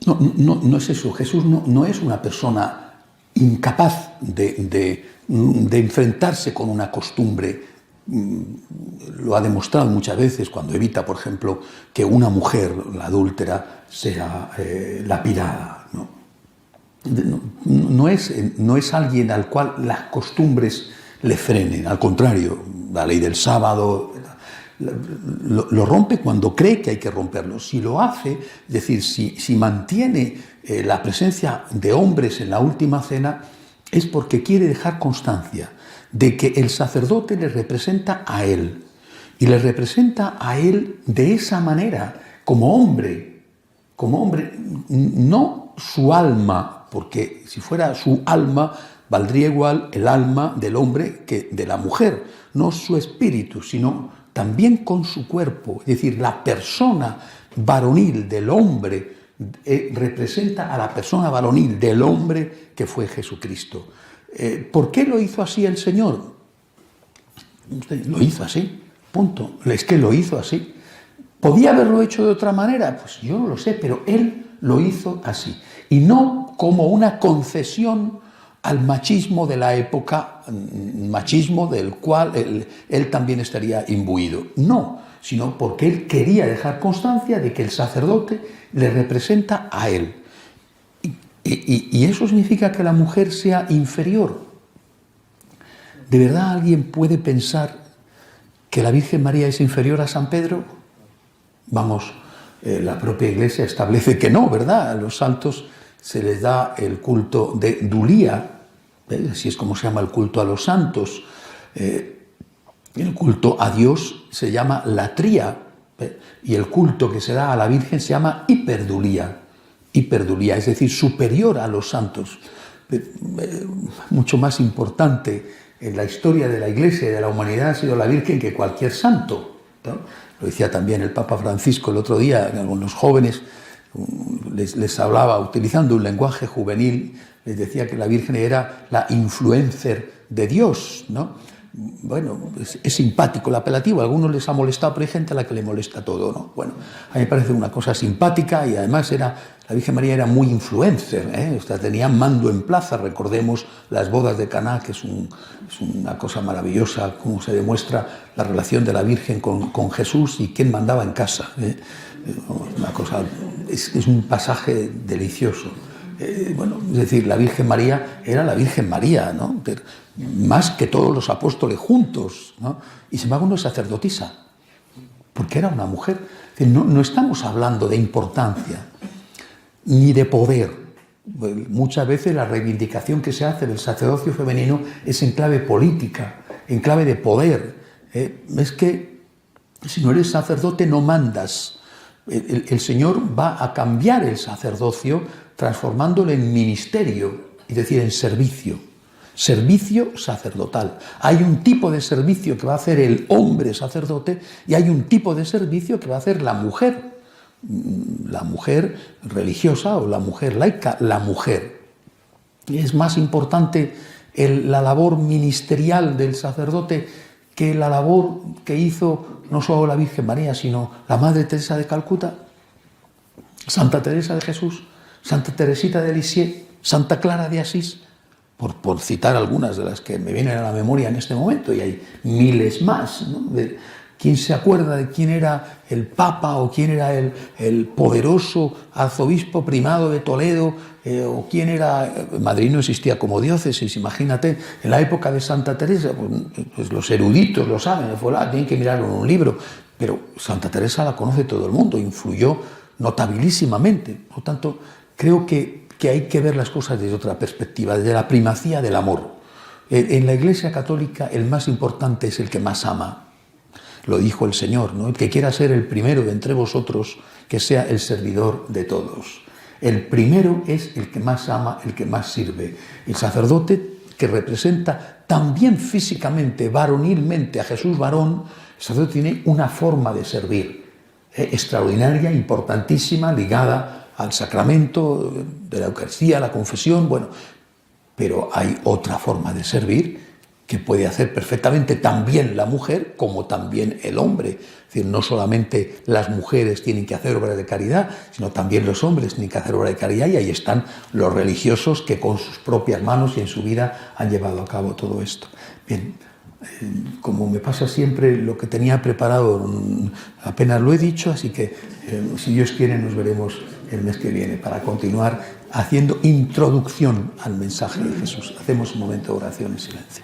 No es eso. Jesús no es una persona incapaz de enfrentarse con una costumbre. Lo ha demostrado muchas veces cuando evita, por ejemplo, que una mujer, la adúltera, sea lapidada, ¿no? No es alguien al cual las costumbres le frenen, al contrario, la ley del sábado lo rompe cuando cree que hay que romperlo. Si lo hace, es decir, si mantiene la presencia de hombres en la última cena, es porque quiere dejar constancia de que el sacerdote le representa a él, y le representa a él de esa manera, como hombre, no su alma, porque si fuera su alma, valdría igual el alma del hombre que de la mujer, no su espíritu, sino también con su cuerpo. Es decir, la persona varonil del hombre representa a la persona varonil del hombre que fue Jesucristo. ¿Por qué lo hizo así el Señor? Lo hizo así, punto. Es que lo hizo así. ¿Podía haberlo hecho de otra manera? Pues yo no lo sé, pero Él lo hizo así. Y no como una concesión al machismo de la época, machismo del cual él también estaría imbuido. No, sino porque Él quería dejar constancia de que el sacerdote le representa a Él. Y eso significa que la mujer sea inferior. ¿De verdad alguien puede pensar que la Virgen María es inferior a San Pedro? Vamos, la propia Iglesia establece que no, ¿verdad? A los santos se les da el culto de dulía, así es como se llama el culto a los santos. El culto a Dios se llama latría, y el culto que se da a la Virgen se llama hiperdulía, es decir, superior a los santos. Mucho más importante en la historia de la Iglesia y de la humanidad ha sido la Virgen que cualquier santo, ¿no? Lo decía también el Papa Francisco el otro día, a algunos jóvenes les hablaba utilizando un lenguaje juvenil, les decía que la Virgen era la influencer de Dios, ¿no? Bueno, es simpático el apelativo, a algunos les ha molestado, pero hay gente a la que le molesta todo, ¿no? Bueno, a mí me parece una cosa simpática, y además la Virgen María era muy influencer, o sea, tenía mando en plaza. Recordemos las bodas de Caná, que es una cosa maravillosa, cómo se demuestra la relación de la Virgen con Jesús y quién mandaba en casa. Una cosa, es un pasaje delicioso. Bueno, es decir, la Virgen María era la Virgen María, ¿no? Más que todos los apóstoles juntos, ¿no? Y sin embargo no es sacerdotisa, porque era una mujer. Es decir, no estamos hablando de importancia ni de poder. Muchas veces la reivindicación que se hace del sacerdocio femenino es en clave política, en clave de poder. Es que si no eres sacerdote no mandas. El Señor va a cambiar el sacerdocio transformándolo en ministerio, es decir, en servicio. Servicio sacerdotal. Hay un tipo de servicio que va a hacer el hombre sacerdote y hay un tipo de servicio que va a hacer la mujer religiosa o la mujer laica, la mujer. Es más importante la labor ministerial del sacerdote que la labor que hizo no solo la Virgen María, sino la Madre Teresa de Calcuta, Santa Teresa de Jesús, Santa Teresita de Lisieux, Santa Clara de Asís, por citar algunas de las que me vienen a la memoria en este momento, y hay miles más, ¿no? ¿Quién se acuerda de quién era el Papa o quién era el poderoso arzobispo primado de Toledo o quién era... Madrid no existía como diócesis, imagínate, en la época de Santa Teresa, pues los eruditos lo saben, tienen que mirarlo en un libro, pero Santa Teresa la conoce todo el mundo, influyó notabilísimamente. Por lo tanto, creo que hay que ver las cosas desde otra perspectiva, desde la primacía del amor. En la Iglesia Católica el más importante es el que más ama. Lo dijo el Señor, ¿no? El que quiera ser el primero de entre vosotros, que sea el servidor de todos. El primero es el que más ama, el que más sirve. El sacerdote, que representa también físicamente, varonilmente a Jesús varón, el sacerdote tiene una forma de servir extraordinaria, importantísima, ligada al sacramento de la Eucaristía, a la confesión, bueno, pero hay otra forma de servir que puede hacer perfectamente también la mujer como también el hombre. Es decir, no solamente las mujeres tienen que hacer obras de caridad, sino también los hombres tienen que hacer obras de caridad, y ahí están los religiosos que con sus propias manos y en su vida han llevado a cabo todo esto. Bien, como me pasa siempre, lo que tenía preparado apenas lo he dicho, así que si Dios quiere nos veremos el mes que viene para continuar haciendo introducción al mensaje de Jesús. Hacemos un momento de oración en silencio.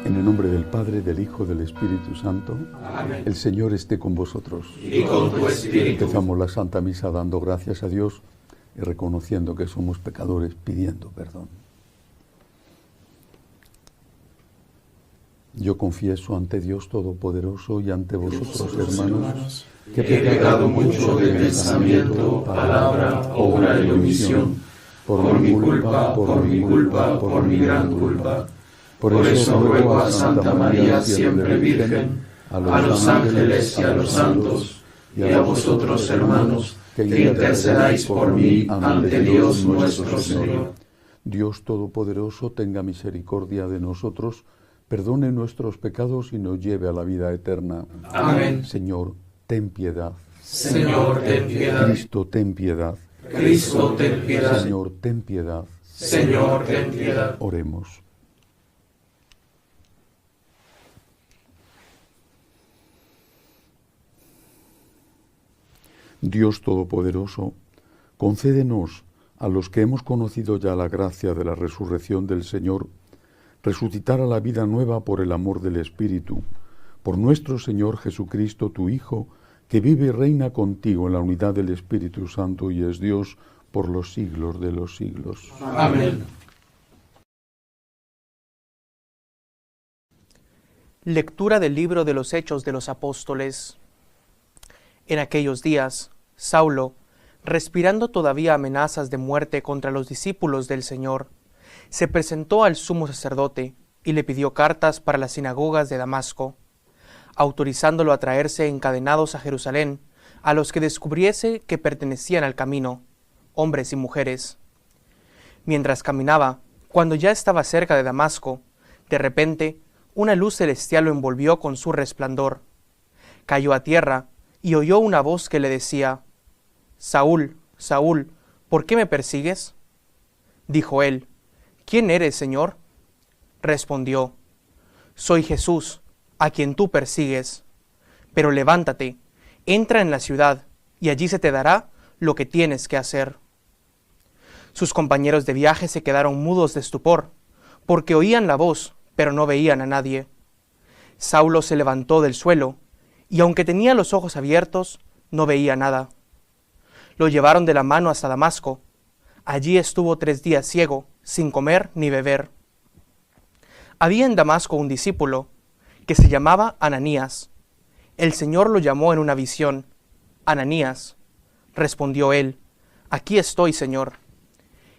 En el nombre del Padre, del Hijo, del Espíritu Santo. Amén. El Señor esté con vosotros. Y con tu espíritu. Empezamos la Santa Misa dando gracias a Dios y reconociendo que somos pecadores, pidiendo perdón. Yo confieso ante Dios Todopoderoso y ante vosotros, hermanos, que he pecado mucho de pensamiento, palabra, obra y omisión, por mi culpa, por mi gran culpa. Por eso ruego a Santa María, siempre Virgen, a los ángeles y a los santos, y a vosotros, hermanos, que intercedáis por mí ante Dios nuestro Señor. Dios Todopoderoso tenga misericordia de nosotros, perdone nuestros pecados y nos lleve a la vida eterna. Amén. Señor, ten piedad. Señor, ten piedad. Cristo, ten piedad. Cristo, ten piedad. Señor, ten piedad. Señor, ten piedad. Oremos. Dios Todopoderoso, concédenos a los que hemos conocido ya la gracia de la resurrección del Señor, resucitar a la vida nueva por el amor del Espíritu, por nuestro Señor Jesucristo, tu Hijo, que vive y reina contigo en la unidad del Espíritu Santo y es Dios por los siglos de los siglos. Amén. Lectura del libro de los Hechos de los Apóstoles. En aquellos días, Saulo, respirando todavía amenazas de muerte contra los discípulos del Señor, se presentó al sumo sacerdote y le pidió cartas para las sinagogas de Damasco, autorizándolo a traerse encadenados a Jerusalén a los que descubriese que pertenecían al camino, hombres y mujeres. Mientras caminaba, cuando ya estaba cerca de Damasco, De repente, una luz celestial lo envolvió con su resplandor. Cayó a tierra y oyó una voz que le decía: Saúl, Saúl, ¿por qué me persigues? Dijo él: ¿Quién eres, Señor? Respondió: Soy Jesús, a quien tú persigues. Pero levántate, entra en la ciudad, y allí se te dará lo que tienes que hacer. Sus compañeros de viaje se quedaron mudos de estupor, porque oían la voz, pero no veían a nadie. Saulo se levantó del suelo, y aunque tenía los ojos abiertos, no veía nada. Lo llevaron de la mano hasta Damasco. Allí estuvo 3 días ciego, sin comer ni beber. Había en Damasco un discípulo, que se llamaba Ananías. El Señor lo llamó en una visión: Ananías. Respondió él: Aquí estoy, Señor.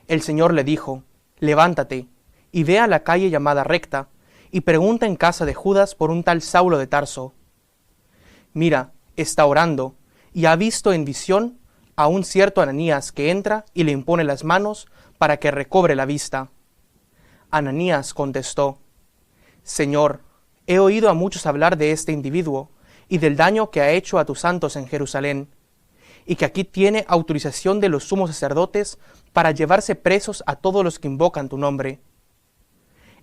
El Señor le dijo: Levántate, y ve a la calle llamada Recta, y pregunta en casa de Judas por un tal Saulo de Tarso. Mira, está orando, y ha visto en visión a un cierto Ananías que entra y le impone las manos para que recobre la vista. Ananías contestó: Señor, he oído a muchos hablar de este individuo y del daño que ha hecho a tus santos en Jerusalén, y que aquí tiene autorización de los sumos sacerdotes para llevarse presos a todos los que invocan tu nombre.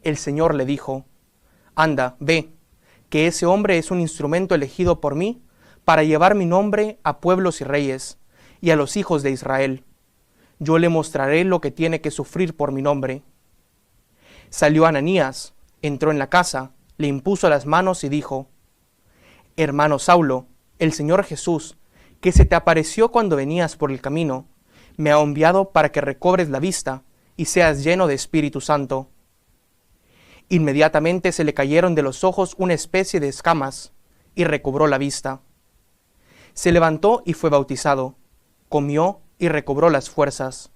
El Señor le dijo: Anda, ve, que ese hombre es un instrumento elegido por mí para llevar mi nombre a pueblos y reyes, y a los hijos de Israel. Yo le mostraré lo que tiene que sufrir por mi nombre. Salió Ananías, entró en la casa, le impuso las manos y dijo: Hermano Saulo, el Señor Jesús, que se te apareció cuando venías por el camino, me ha enviado para que recobres la vista y seas lleno de Espíritu Santo. Inmediatamente se le cayeron de los ojos una especie de escamas, y recobró la vista. Se levantó y fue bautizado, comió y recobró las fuerzas.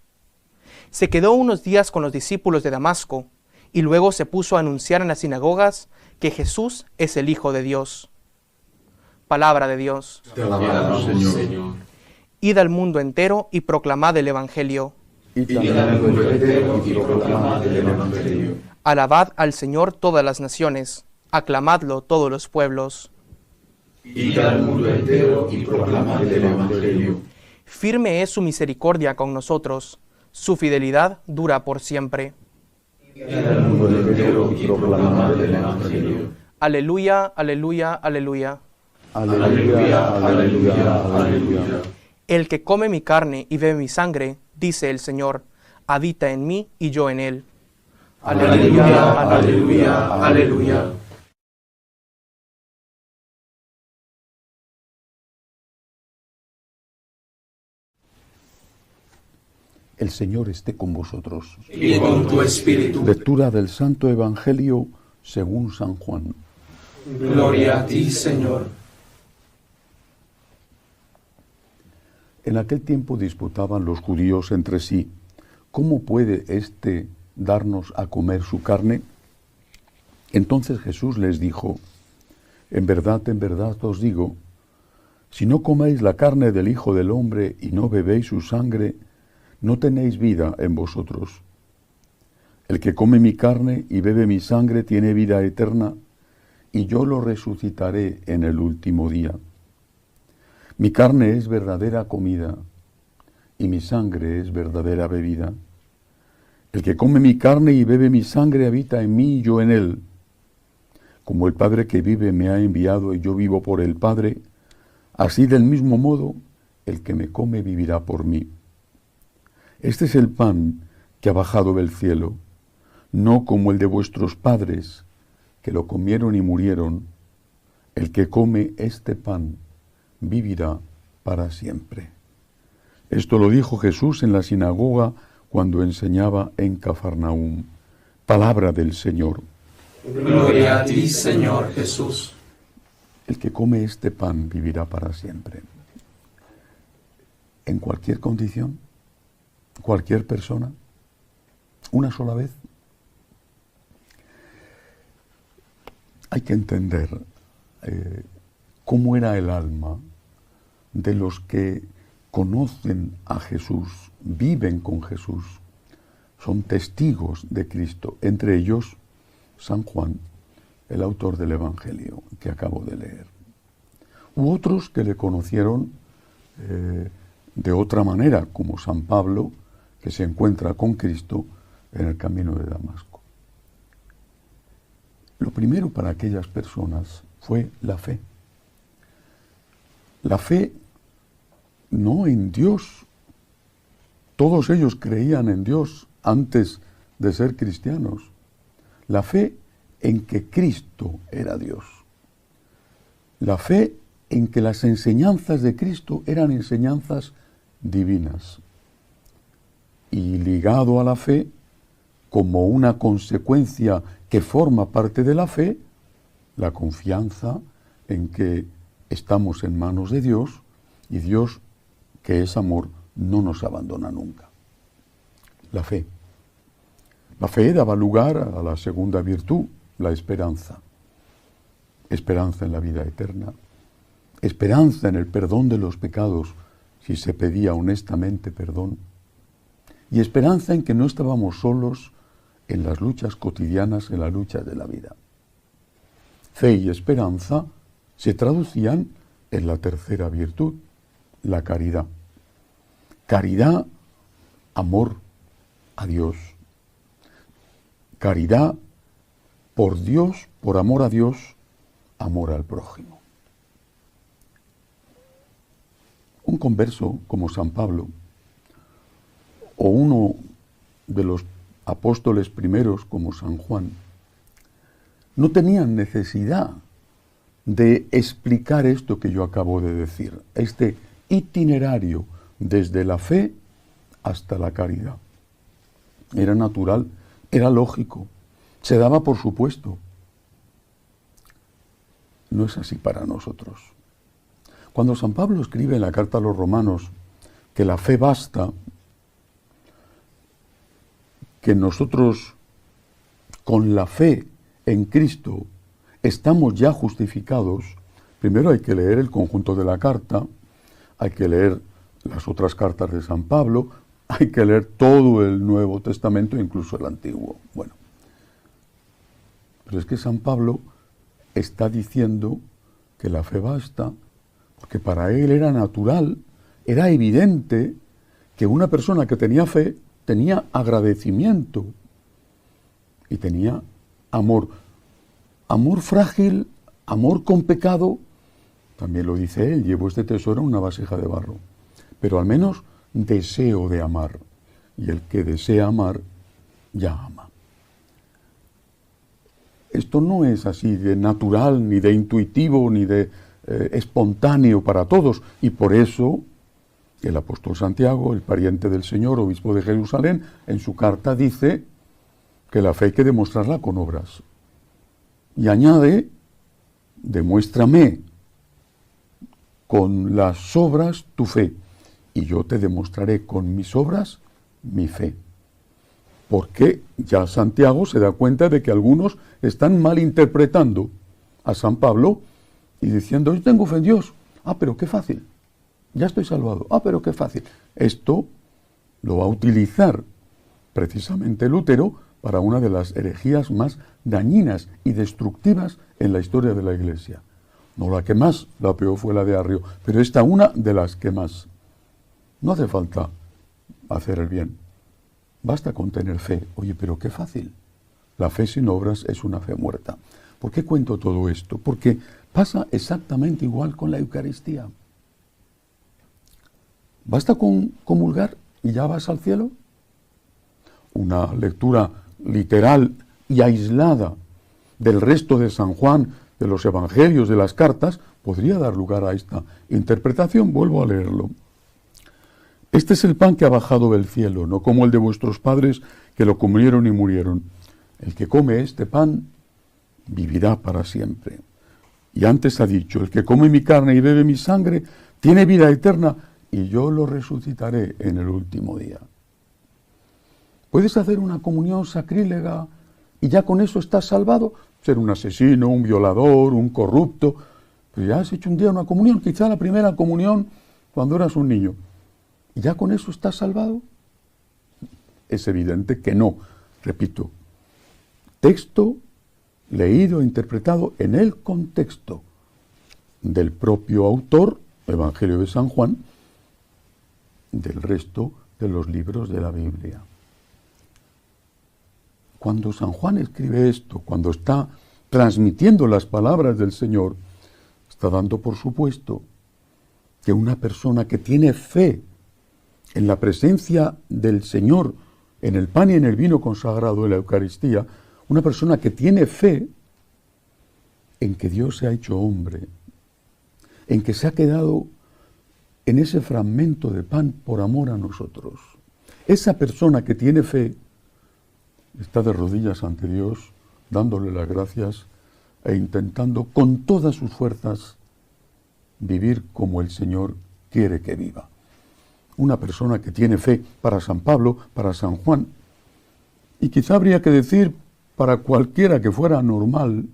Se quedó unos días con los discípulos de Damasco, y luego se puso a anunciar en las sinagogas que Jesús es el Hijo de Dios. Palabra de Dios. Te alabamos, Señor. Id al mundo entero y proclamad el Evangelio. Id al mundo entero y proclamad el Evangelio. Alabad al Señor todas las naciones, aclamadlo todos los pueblos. Id al mundo entero y proclamad el Evangelio. Firme es su misericordia con nosotros, su fidelidad dura por siempre. Id al mundo entero y proclamad el Evangelio. Aleluya, aleluya, aleluya. Aleluya, aleluya, aleluya. El que come mi carne y bebe mi sangre, dice el Señor, habita en mí y yo en él. Aleluya, aleluya, aleluya. El Señor esté con vosotros. Y con tu espíritu. Lectura del Santo Evangelio según San Juan. Gloria a ti, Señor. En aquel tiempo disputaban los judíos entre sí: ¿cómo puede éste darnos a comer su carne? Entonces Jesús les dijo: en verdad os digo, si no coméis la carne del Hijo del Hombre y no bebéis su sangre, no tenéis vida en vosotros. El que come mi carne y bebe mi sangre tiene vida eterna, y yo lo resucitaré en el último día. Mi carne es verdadera comida, y mi sangre es verdadera bebida. El que come mi carne y bebe mi sangre habita en mí y yo en él. Como el Padre que vive me ha enviado y yo vivo por el Padre, así del mismo modo el que me come vivirá por mí. Este es el pan que ha bajado del cielo, no como el de vuestros padres, que lo comieron y murieron. El que come este pan vivirá para siempre. Esto lo dijo Jesús en la sinagoga cuando enseñaba en Cafarnaúm. Palabra del Señor. Gloria a ti, Señor Jesús. El que come este pan vivirá para siempre. En cualquier condición, cualquier persona, una sola vez. Hay que entender cómo era el alma de los que conocen a Jesús, viven con Jesús, son testigos de Cristo. Entre ellos, San Juan, el autor del Evangelio que acabo de leer. U otros que le conocieron de otra manera, como San Pablo, que se encuentra con Cristo en el camino de Damasco. Lo primero para aquellas personas fue la fe. La fe no en Dios. Todos ellos creían en Dios antes de ser cristianos. La fe en que Cristo era Dios. La fe en que las enseñanzas de Cristo eran enseñanzas divinas. Y ligado a la fe, como una consecuencia que forma parte de la fe, la confianza en que estamos en manos de Dios y Dios, que es amor, no nos abandona nunca. La fe. La fe daba lugar a la segunda virtud, la esperanza. Esperanza en la vida eterna. Esperanza en el perdón de los pecados, si se pedía honestamente perdón. Y esperanza en que no estábamos solos en las luchas cotidianas, en las luchas de la vida. Fe y esperanza se traducían en la tercera virtud, la caridad. Caridad, amor a Dios. Caridad por Dios, por amor a Dios, amor al prójimo. Un converso como San Pablo, o uno de los apóstoles primeros como San Juan, no tenían necesidad de explicar esto que yo acabo de decir, este itinerario desde la fe hasta la caridad. Era natural, era lógico, se daba por supuesto. No es así para nosotros. Cuando San Pablo escribe en la carta a los romanos que la fe basta, que nosotros con la fe en Cristo estamos ya justificados, primero hay que leer el conjunto de la carta, hay que leer las otras cartas de San Pablo, hay que leer todo el Nuevo Testamento, incluso el Antiguo. Bueno, pero es que San Pablo está diciendo que la fe basta, porque para él era natural, era evidente que una persona que tenía fe tenía agradecimiento y tenía amor. Amor frágil, amor con pecado, también lo dice él, llevo este tesoro en una vasija de barro. Pero al menos deseo de amar. Y el que desea amar, ya ama. Esto no es así de natural, ni de intuitivo, ni de espontáneo para todos. Y por eso el apóstol Santiago, el pariente del Señor, obispo de Jerusalén, en su carta dice que la fe hay que demostrarla con obras. Y añade, demuéstrame con las obras tu fe, y yo te demostraré con mis obras mi fe. Porque ya Santiago se da cuenta de que algunos están malinterpretando a San Pablo y diciendo, yo tengo fe en Dios. Ah, pero qué fácil. Ya estoy salvado. Ah, pero qué fácil. Esto lo va a utilizar precisamente Lutero para una de las herejías más dañinas y destructivas en la historia de la Iglesia. No la que más, la peor fue la de Arrio, pero esta una de las que más. No hace falta hacer el bien. Basta con tener fe. Oye, pero qué fácil. La fe sin obras es una fe muerta. ¿Por qué cuento todo esto? Porque pasa exactamente igual con la Eucaristía. ¿Basta con comulgar y ya vas al cielo? Una lectura literal y aislada del resto de San Juan, de los evangelios, de las cartas, podría dar lugar a esta interpretación. Vuelvo a leerlo. Este es el pan que ha bajado del cielo, no como el de vuestros padres que lo comieron y murieron. El que come este pan vivirá para siempre. Y antes ha dicho, el que come mi carne y bebe mi sangre tiene vida eterna y yo lo resucitaré en el último día. ¿Puedes hacer una comunión sacrílega y ya con eso estás salvado? Ser un asesino, un violador, un corrupto. Pero ya has hecho un día una comunión, quizá la primera comunión cuando eras un niño. ¿Y ya con eso estás salvado? Es evidente que no. Repito, texto leído e interpretado en el contexto del propio autor, Evangelio de San Juan, del resto de los libros de la Biblia. Cuando San Juan escribe esto, cuando está transmitiendo las palabras del Señor, está dando por supuesto que una persona que tiene fe en la presencia del Señor, en el pan y en el vino consagrado de la Eucaristía, una persona que tiene fe en que Dios se ha hecho hombre, en que se ha quedado en ese fragmento de pan por amor a nosotros. Esa persona que tiene fe está de rodillas ante Dios, dándole las gracias e intentando con todas sus fuerzas vivir como el Señor quiere que viva. Una persona que tiene fe para San Pablo, para San Juan, y quizá habría que decir para cualquiera que fuera normal,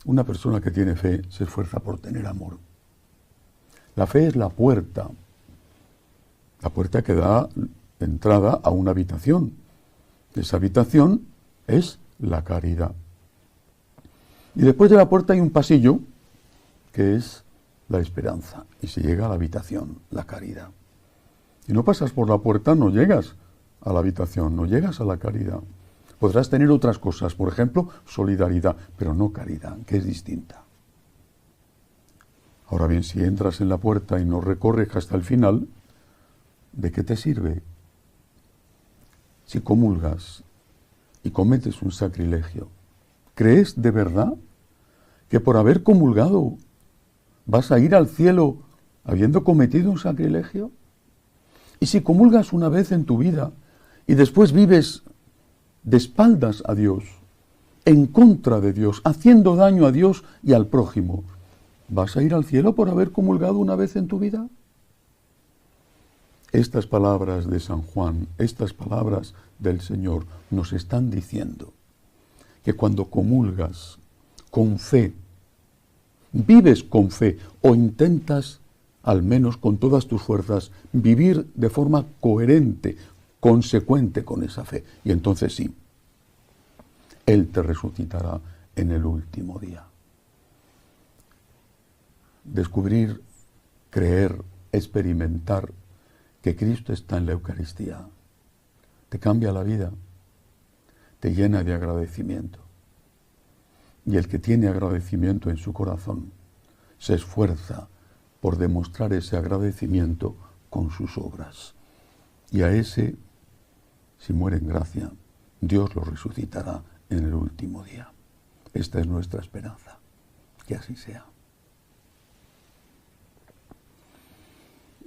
una persona que tiene fe se esfuerza por tener amor. La fe es la puerta que da entrada a una habitación. Esa habitación es la caridad. Y después de la puerta hay un pasillo que es la esperanza. Y se llega a la habitación, la caridad. Si no pasas por la puerta, no llegas a la habitación, no llegas a la caridad. Podrás tener otras cosas, por ejemplo, solidaridad, pero no caridad, que es distinta. Ahora bien, si entras en la puerta y no recorres hasta el final, ¿de qué te sirve? Si comulgas y cometes un sacrilegio, ¿crees de verdad que por haber comulgado vas a ir al cielo habiendo cometido un sacrilegio? Y si comulgas una vez en tu vida y después vives de espaldas a Dios, en contra de Dios, haciendo daño a Dios y al prójimo, ¿vas a ir al cielo por haber comulgado una vez en tu vida? Estas palabras de San Juan, estas palabras del Señor nos están diciendo que cuando comulgas con fe, vives con fe o intentas, al menos con todas tus fuerzas, vivir de forma coherente, consecuente con esa fe. Y entonces sí, Él te resucitará en el último día. Descubrir, creer, experimentar que Cristo está en la Eucaristía te cambia la vida, te llena de agradecimiento. Y el que tiene agradecimiento en su corazón se esfuerza por demostrar ese agradecimiento con sus obras. Y a ese, si muere en gracia, Dios lo resucitará en el último día. Esta es nuestra esperanza. Que así sea.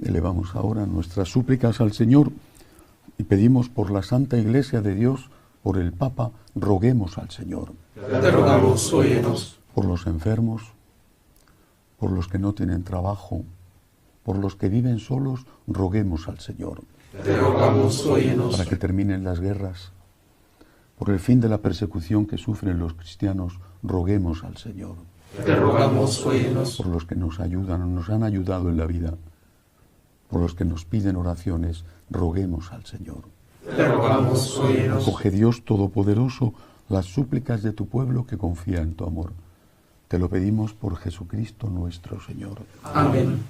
Elevamos ahora nuestras súplicas al Señor y pedimos por la Santa Iglesia de Dios, por el Papa, roguemos al Señor. Te rogamos, óyenos. Por los enfermos, por los que no tienen trabajo, por los que viven solos, roguemos al Señor. Te rogamos, óyenos. Para que terminen las guerras, por el fin de la persecución que sufren los cristianos, roguemos al Señor. Te rogamos, óyenos. Por los que nos ayudan, nos han ayudado en la vida, por los que nos piden oraciones, roguemos al Señor. Te rogamos, óyenos. Acoge, Dios Todopoderoso, las súplicas de tu pueblo que confía en tu amor. Te lo pedimos por Jesucristo nuestro Señor. Amén.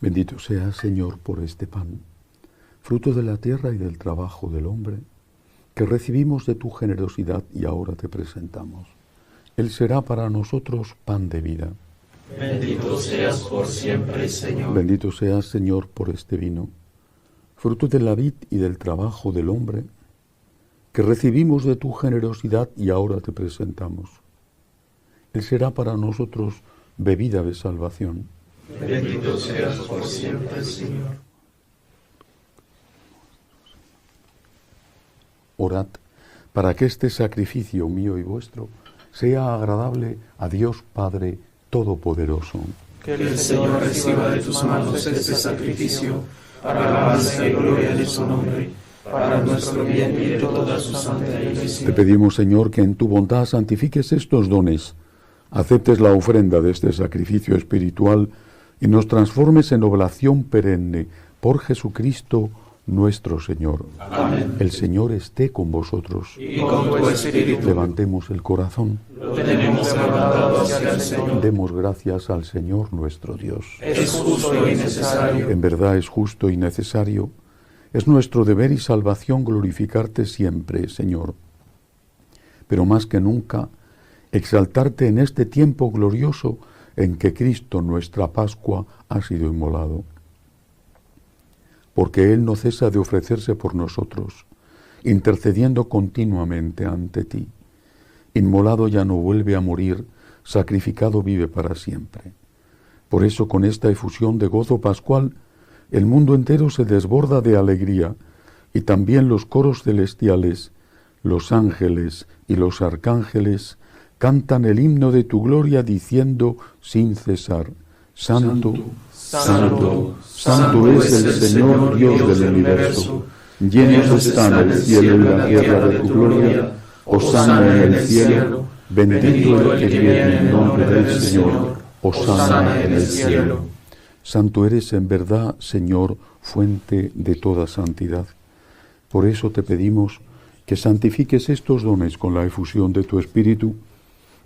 Bendito seas, Señor, por este pan, fruto de la tierra y del trabajo del hombre, que recibimos de tu generosidad y ahora te presentamos. Él será para nosotros pan de vida. Bendito seas por siempre, Señor. Bendito seas, Señor, por este vino, fruto de la vid y del trabajo del hombre, que recibimos de tu generosidad y ahora te presentamos. Él será para nosotros bebida de salvación. Bendito seas por siempre, Señor. Orad para que este sacrificio mío y vuestro sea agradable a Dios Padre Todopoderoso. Que el Señor reciba de tus manos este sacrificio para alabanza y gloria de su nombre, para nuestro bien y de toda su santa Iglesia. Te pedimos, Señor, que en tu bondad santifiques estos dones, aceptes la ofrenda de este sacrificio espiritual y nos transformes en oblación perenne por Jesucristo nuestro Señor. Amén. El Señor esté con vosotros. Y con tu espíritu. Levantemos el corazón. Lo tenemos levantado hacia el Señor. Demos gracias al Señor nuestro Dios. Es justo y necesario. En verdad es justo y necesario. Es nuestro deber y salvación glorificarte siempre, Señor. Pero más que nunca, exaltarte en este tiempo glorioso en que Cristo, nuestra Pascua, ha sido inmolado. Porque Él no cesa de ofrecerse por nosotros, intercediendo continuamente ante ti. Inmolado ya no vuelve a morir, sacrificado vive para siempre. Por eso, con esta efusión de gozo pascual, el mundo entero se desborda de alegría, y también los coros celestiales, los ángeles y los arcángeles cantan el himno de tu gloria diciendo sin cesar: Santo, Santo, Santo es el Señor Dios del universo. Llenos están el cielo y la tierra de tu gloria. Hosana en el cielo, bendito el que viene en nombre del Señor. Hosana en el cielo. Santo eres en verdad, Señor, fuente de toda santidad. Por eso te pedimos que santifiques estos dones con la efusión de tu Espíritu,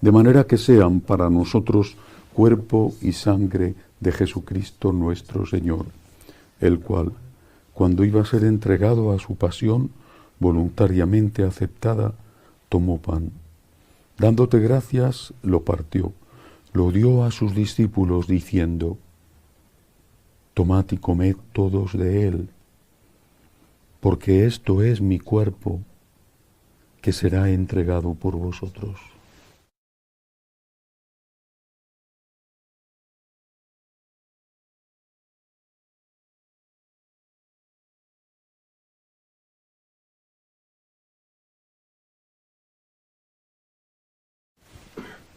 de manera que sean para nosotros cuerpo y sangre de Jesucristo nuestro Señor, el cual, cuando iba a ser entregado a su pasión voluntariamente aceptada, tomó pan. Dándote gracias, lo partió, lo dio a sus discípulos diciendo: Tomad y comed todos de él, porque esto es mi cuerpo, que será entregado por vosotros.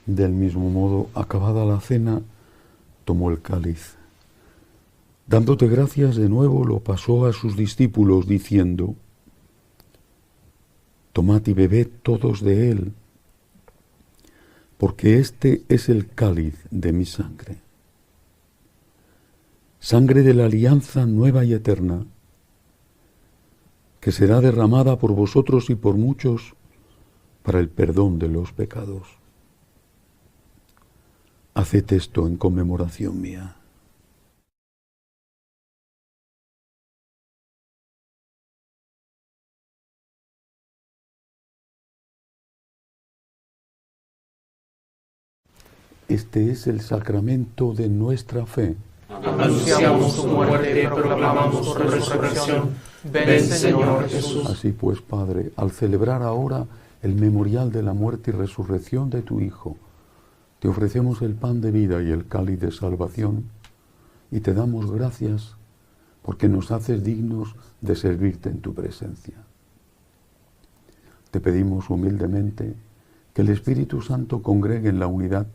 Del mismo modo, acabada la cena, tomó el cáliz. Dándote gracias de nuevo, lo pasó a sus discípulos, diciendo: Tomad y bebed todos de él, porque este es el cáliz de mi sangre. Sangre de la alianza nueva y eterna, que será derramada por vosotros y por muchos para el perdón de los pecados. Haced esto en conmemoración mía. Este es el sacramento de nuestra fe. Anunciamos tu muerte, proclamamos tu resurrección. Ven, Señor Jesús. Así pues, Padre, al celebrar ahora el memorial de la muerte y resurrección de tu Hijo, te ofrecemos el pan de vida y el cáliz de salvación, y te damos gracias porque nos haces dignos de servirte en tu presencia. Te pedimos humildemente que el Espíritu Santo congregue en la unidad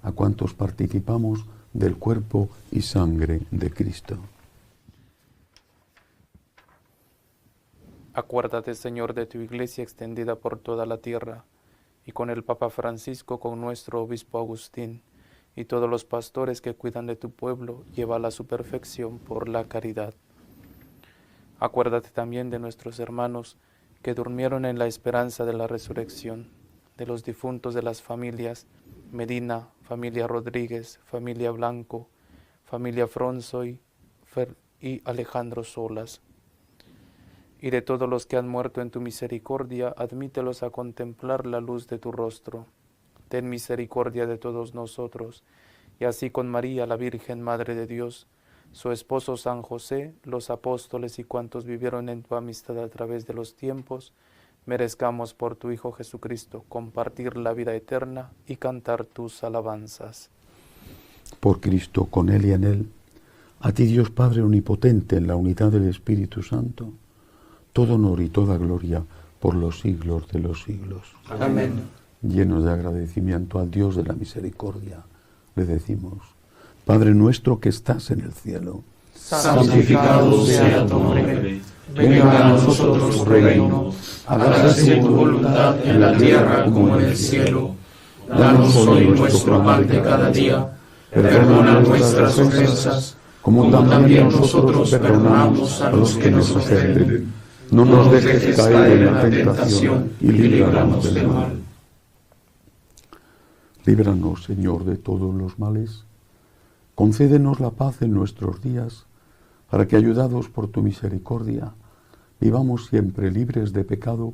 a cuantos participamos del cuerpo y sangre de Cristo. Acuérdate, Señor, de tu Iglesia extendida por toda la tierra, y con el Papa Francisco, con nuestro Obispo Agustín, y todos los pastores que cuidan de tu pueblo, llévala a su perfección por la caridad. Acuérdate también de nuestros hermanos que durmieron en la esperanza de la resurrección, de los difuntos de las familias Medina, familia Rodríguez, familia Blanco, familia Fronsoy y Alejandro Solas, y de todos los que han muerto en tu misericordia, admítelos a contemplar la luz de tu rostro. Ten misericordia de todos nosotros, y así con María, la Virgen Madre de Dios, su esposo San José, los apóstoles y cuantos vivieron en tu amistad a través de los tiempos, merezcamos por tu Hijo Jesucristo compartir la vida eterna y cantar tus alabanzas. Por Cristo, con Él y en Él, a ti Dios Padre Omnipotente, en la unidad del Espíritu Santo, todo honor y toda gloria por los siglos de los siglos. Amén. Llenos de agradecimiento al Dios de la misericordia, le decimos: Padre nuestro que estás en el cielo, Santificado sea tu nombre. Venga a nosotros tu reino. Hágase tu voluntad en la tierra como en el cielo. Danos hoy nuestro pan de cada día. Perdona nuestras ofensas, como también nosotros perdonamos a los que nos ofenden. no nos dejes caer en la tentación y líbranos del mal. Líbranos, Señor, de todos los males. Concédenos la paz en nuestros días, para que, ayudados por tu misericordia, vivamos siempre libres de pecado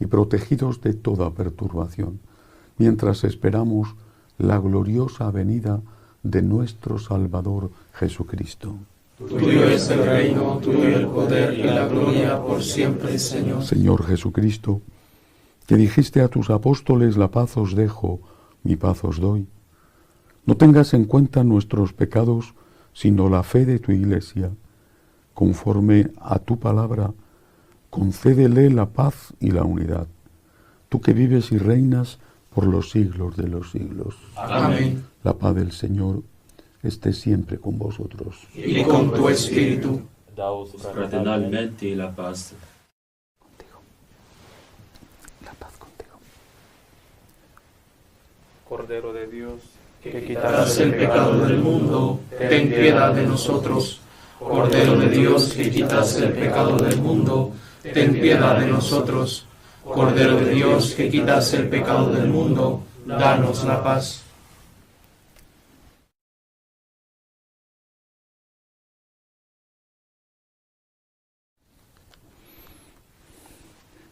y protegidos de toda perturbación, mientras esperamos la gloriosa venida de nuestro Salvador Jesucristo. Tuyo es el reino, tuyo el poder y la gloria por siempre, Señor. Señor Jesucristo, que dijiste a tus apóstoles: la paz os dejo, mi paz os doy. No tengas en cuenta nuestros pecados, sino la fe de tu Iglesia. Conforme a tu palabra, concédele la paz y la unidad. Tú que vives y reinas por los siglos de los siglos. Amén. La paz del Señor esté siempre con vosotros. Y con tu espíritu. Daos fraternalmente la paz. La paz contigo. Cordero de Dios, Que quitarás el pecado del mundo, ten piedad de nosotros. Cordero de Dios, que quitas el pecado del mundo, ten piedad de nosotros. Cordero de Dios, que quitas el pecado del mundo, danos la paz.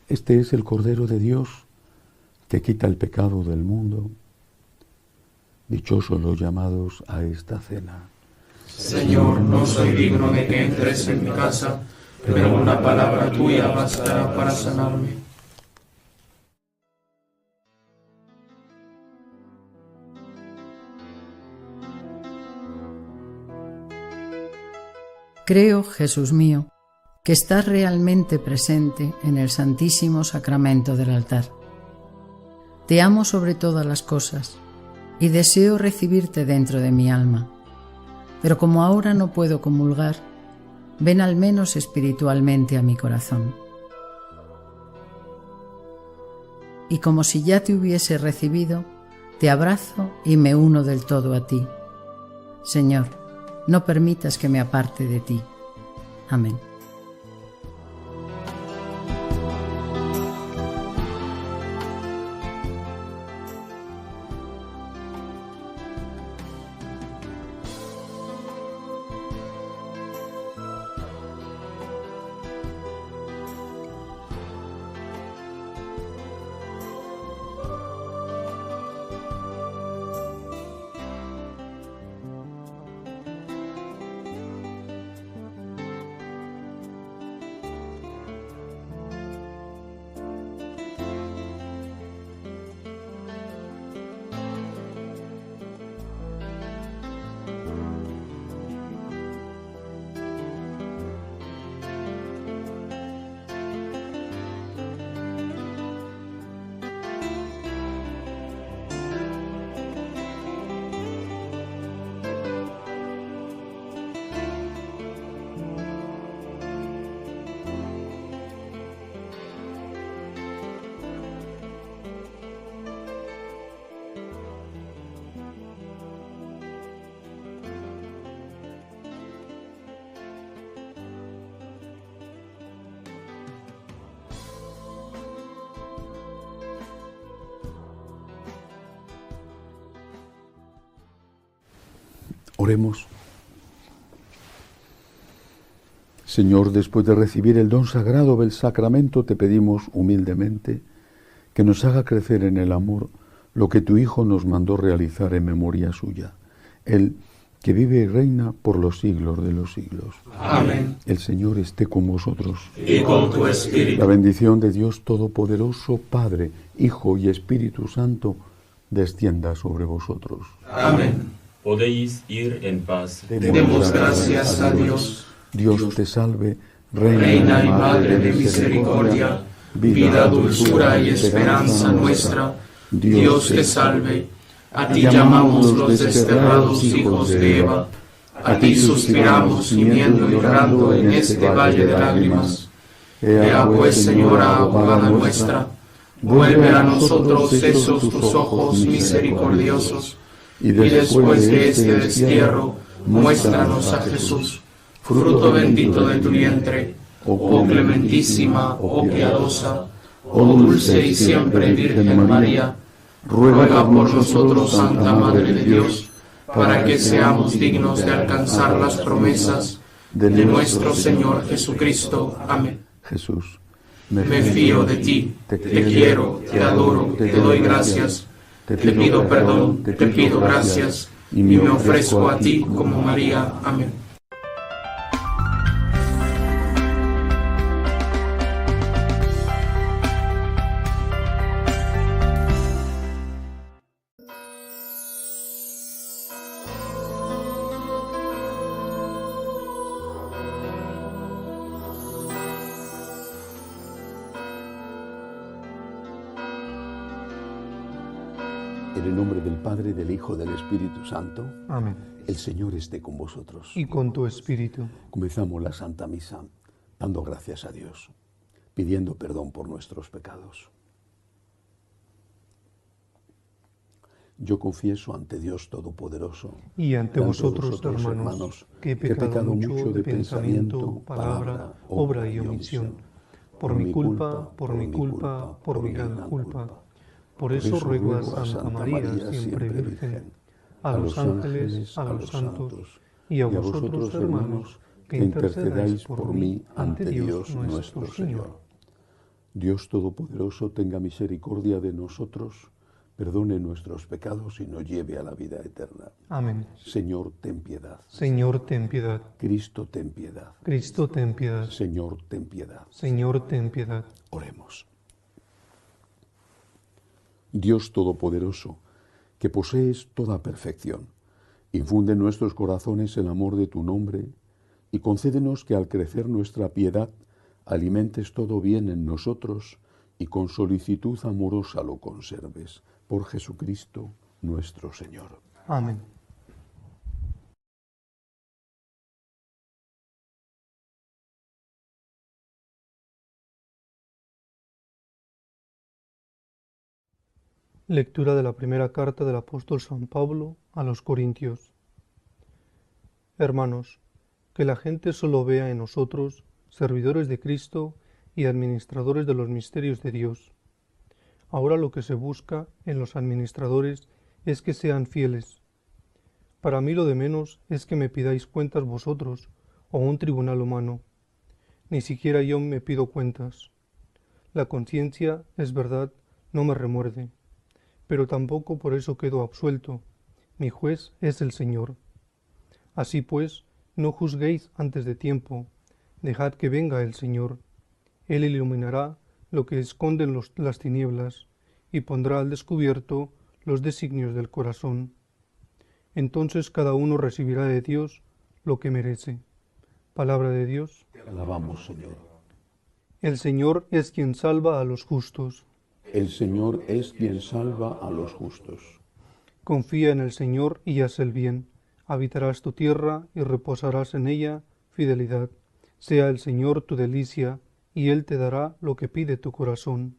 Este es el Cordero de Dios que quita el pecado del mundo. Dichosos los llamados a esta cena. Señor, no soy digno de que entres en mi casa, pero una palabra tuya bastará para sanarme. Creo, Jesús mío, que estás realmente presente en el Santísimo Sacramento del altar. Te amo sobre todas las cosas y deseo recibirte dentro de mi alma. Pero como ahora no puedo comulgar, ven al menos espiritualmente a mi corazón. Y como si ya te hubiese recibido, te abrazo y me uno del todo a ti. Señor, no permitas que me aparte de ti. Amén. Oremos. Señor, después de recibir el don sagrado del sacramento, te pedimos humildemente que nos haga crecer en el amor lo que tu Hijo nos mandó realizar en memoria suya. Él, que vive y reina por los siglos de los siglos. Amén. El Señor esté con vosotros. Y con tu espíritu. La bendición de Dios Todopoderoso, Padre, Hijo y Espíritu Santo, descienda sobre vosotros. Amén. Podéis ir en paz. Demos gracias a Dios. Dios te salve, Reina y Madre de misericordia, vida, dulzura y esperanza nuestra, Dios te salve. A ti llamamos los desterrados hijos de Eva, a ti suspiramos gimiendo y llorando en este valle de lágrimas. Ea pues, Señora, abogada nuestra, vuelve a nosotros esos tus ojos misericordiosos, y después de este destierro, muéstranos a Jesús, fruto bendito de tu vientre, oh clementísima, oh piadosa, oh dulce y siempre Virgen María, ruega por nosotros, Santa Madre de Dios, para que seamos dignos de alcanzar las promesas de nuestro Señor Jesucristo. Amén. Jesús, Me fío de ti, te quiero, te adoro, te doy gracias, te pido perdón, te pido gracias, y me ofrezco a ti como María. Amén. En el nombre del Padre, del Hijo, del Espíritu Santo. Amén. El Señor esté con vosotros. Y con tu espíritu. Comenzamos la Santa Misa dando gracias a Dios, pidiendo perdón por nuestros pecados. Yo confieso ante Dios Todopoderoso Y ante ante vosotros, hermanos, que he pecado mucho de pensamiento, palabra, obra y omisión. Por mi culpa, por mi culpa, por mi gran culpa. Por eso ruego a Santa María, siempre Virgen, a los ángeles, a los santos, y a vosotros, hermanos, que intercedáis por mí ante Dios nuestro Señor. Dios Todopoderoso tenga misericordia de nosotros, perdone nuestros pecados y nos lleve a la vida eterna. Amén. Señor, ten piedad. Señor, ten piedad. Cristo, ten piedad. Cristo, ten piedad. Señor, ten piedad. Señor, ten piedad. Oremos. Dios Todopoderoso, que posees toda perfección, infunde en nuestros corazones el amor de tu nombre y concédenos que al crecer nuestra piedad alimentes todo bien en nosotros y con solicitud amorosa lo conserves. Por Jesucristo nuestro Señor. Amén. Lectura de la primera carta del apóstol San Pablo a los Corintios. Hermanos, que la gente solo vea en nosotros servidores de Cristo y administradores de los misterios de Dios. Ahora lo que se busca en los administradores es que sean fieles. Para mí lo de menos es que me pidáis cuentas vosotros o un tribunal humano. Ni siquiera yo me pido cuentas. La conciencia, es verdad, no me remuerde, pero tampoco por eso quedo absuelto. Mi juez es el Señor. Así pues, no juzguéis antes de tiempo, dejad que venga el Señor. Él iluminará lo que esconden las tinieblas y pondrá al descubierto los designios del corazón. Entonces cada uno recibirá de Dios lo que merece. Palabra de Dios. Te alabamos, Señor. El Señor es quien salva a los justos. El Señor es quien salva a los justos. Confía en el Señor y haz el bien. Habitarás tu tierra y reposarás en ella fidelidad. Sea el Señor tu delicia, y Él te dará lo que pide tu corazón.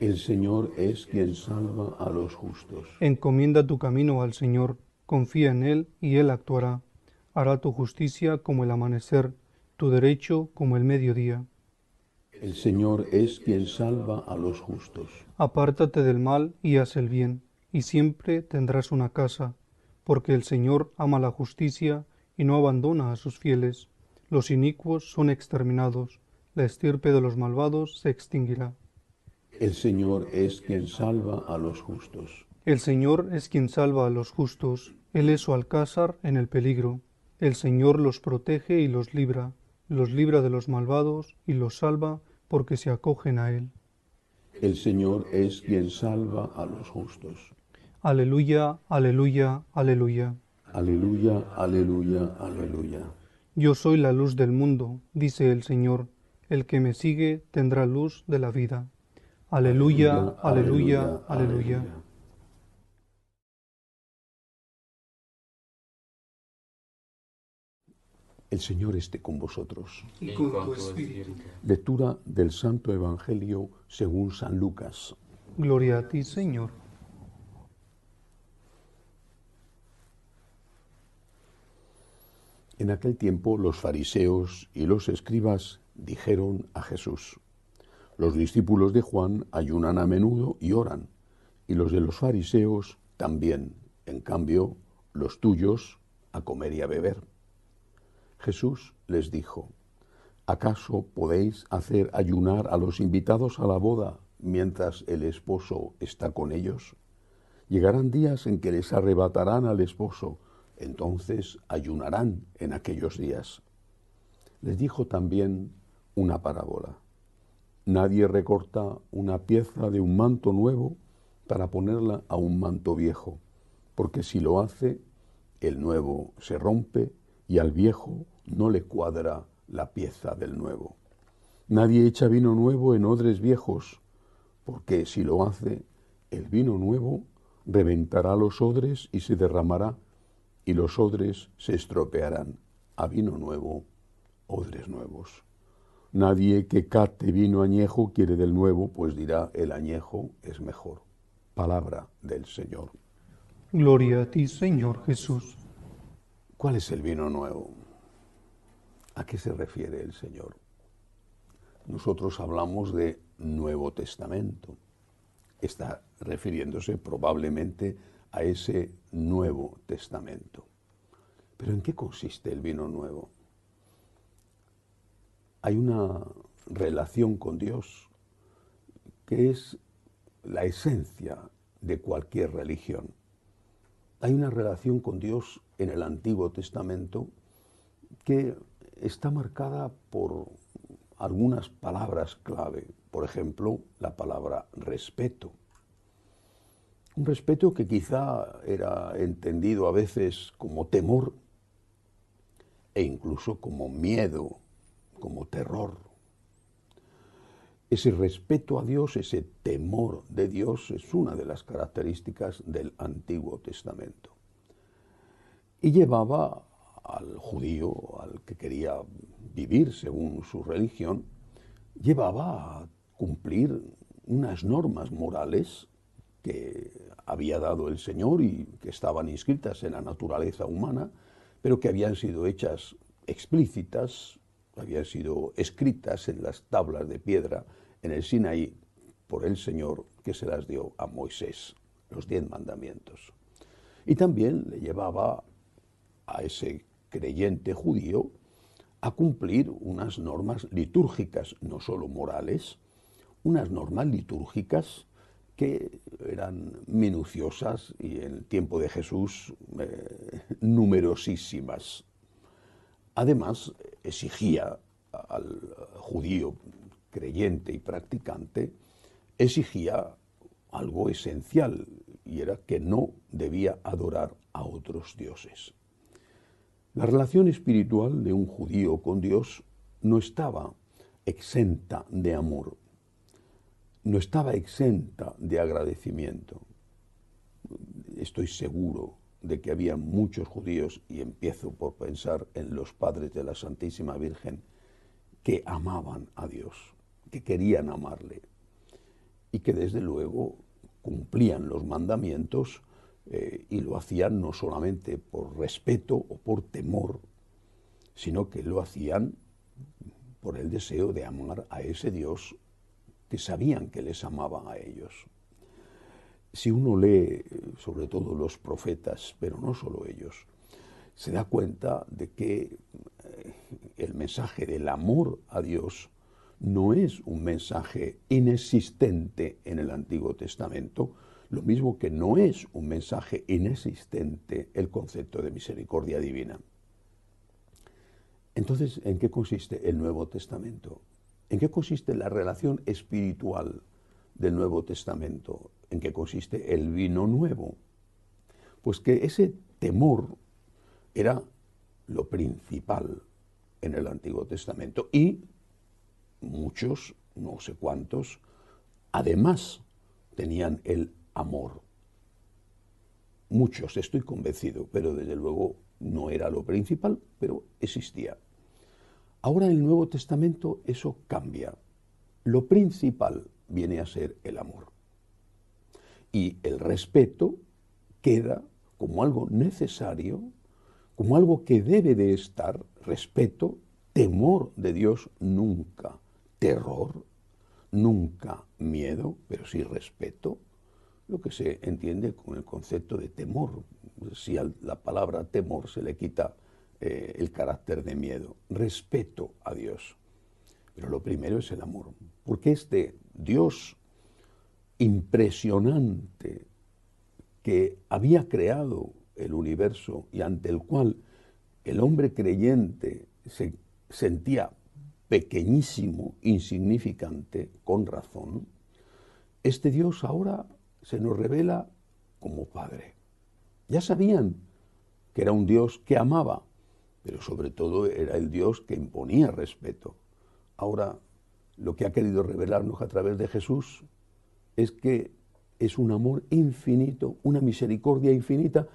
El Señor es quien salva a los justos. Encomienda tu camino al Señor, confía en Él y Él actuará. Hará tu justicia como el amanecer, tu derecho como el mediodía. El Señor es quien salva a los justos. Apártate del mal y haz el bien, y siempre tendrás una casa, porque el Señor ama la justicia y no abandona a sus fieles. Los inicuos son exterminados, la estirpe de los malvados se extinguirá. El Señor es quien salva a los justos. El Señor es quien salva a los justos, Él es su alcázar en el peligro. El Señor los protege y los libra de los malvados y los salva porque se acogen a Él. El Señor es quien salva a los justos. Aleluya, aleluya, aleluya. Aleluya, aleluya, aleluya. Yo soy la luz del mundo, dice el Señor. El que me sigue tendrá luz de la vida. Aleluya, aleluya, aleluya. El Señor esté con vosotros. Y con tu espíritu. Lectura del Santo Evangelio según San Lucas. Gloria a ti, Señor. En aquel tiempo los fariseos y los escribas dijeron a Jesús: los discípulos de Juan ayunan a menudo y oran, y los de los fariseos también. En cambio, los tuyos a comer y a beber. Jesús les dijo: ¿acaso podéis hacer ayunar a los invitados a la boda mientras el esposo está con ellos? Llegarán días en que les arrebatarán al esposo, entonces ayunarán en aquellos días. Les dijo también una parábola: nadie recorta una pieza de un manto nuevo para ponerla a un manto viejo, porque si lo hace, el nuevo se rompe y al viejo no le cuadra la pieza del nuevo. Nadie echa vino nuevo en odres viejos, porque si lo hace, el vino nuevo reventará los odres y se derramará, y los odres se estropearán. A vino nuevo, odres nuevos. Nadie que cate vino añejo quiere del nuevo, pues dirá: el añejo es mejor. Palabra del Señor. Gloria a ti, Señor Jesús. ¿Cuál es el vino nuevo? ¿A qué se refiere el Señor? Nosotros hablamos de Nuevo Testamento. Está refiriéndose probablemente a ese Nuevo Testamento. ¿Pero en qué consiste el vino nuevo? Hay una relación con Dios que es la esencia de cualquier religión. Hay una relación con Dios en el Antiguo Testamento que está marcada por algunas palabras clave. Por ejemplo, la palabra respeto. Un respeto que quizá era entendido a veces como temor e incluso como miedo, como terror. Ese respeto a Dios, ese temor de Dios, es una de las características del Antiguo Testamento. Y llevaba al judío, al que quería vivir según su religión, llevaba a cumplir unas normas morales que había dado el Señor y que estaban inscritas en la naturaleza humana, pero que habían sido hechas explícitas, habían sido escritas en las tablas de piedra en el Sinaí por el Señor, que se las dio a Moisés, los 10 mandamientos. Y también le llevaba a ese creyente judío a cumplir unas normas litúrgicas, no solo morales, unas normas litúrgicas que eran minuciosas y en el tiempo de Jesús numerosísimas. Además, exigía al judío creyente y practicante, exigía algo esencial, y era que no debía adorar a otros dioses. La relación espiritual de un judío con Dios no estaba exenta de amor, no estaba exenta de agradecimiento. Estoy seguro de que había muchos judíos, y empiezo por pensar en los padres de la Santísima Virgen, que amaban a Dios, que querían amarle, y que desde luego cumplían los mandamientos y lo hacían no solamente por respeto o por temor, sino que lo hacían por el deseo de amar a ese Dios que sabían que les amaba a ellos. Si uno lee sobre todo los profetas, pero no solo ellos, se da cuenta de que el mensaje del amor a Dios no es un mensaje inexistente en el Antiguo Testamento, Lo mismo que no es un mensaje inexistente el concepto de misericordia divina. Entonces, ¿en qué consiste el Nuevo Testamento? ¿En qué consiste la relación espiritual del Nuevo Testamento? ¿En qué consiste el vino nuevo? Pues que ese temor era lo principal en el Antiguo Testamento y muchos, no sé cuántos, además tenían el amor. Muchos, estoy convencido, pero desde luego no era lo principal, pero existía. Ahora en el Nuevo Testamento eso cambia. Lo principal viene a ser el amor. Y el respeto queda como algo necesario, como algo que debe de estar, respeto, temor de Dios nunca, terror, nunca miedo, pero sí respeto, lo que se entiende con el concepto de temor. Si a la palabra temor se le quita el carácter de miedo, respeto a Dios. Pero lo primero es el amor, porque este Dios impresionante que había creado el universo y ante el cual el hombre creyente se sentía pequeñísimo, insignificante, con razón, este Dios ahora se nos revela como Padre. Ya sabían que era un Dios que amaba, pero sobre todo era el Dios que imponía respeto. Ahora, lo que ha querido revelarnos a través de Jesús es que es un amor infinito, una misericordia infinita,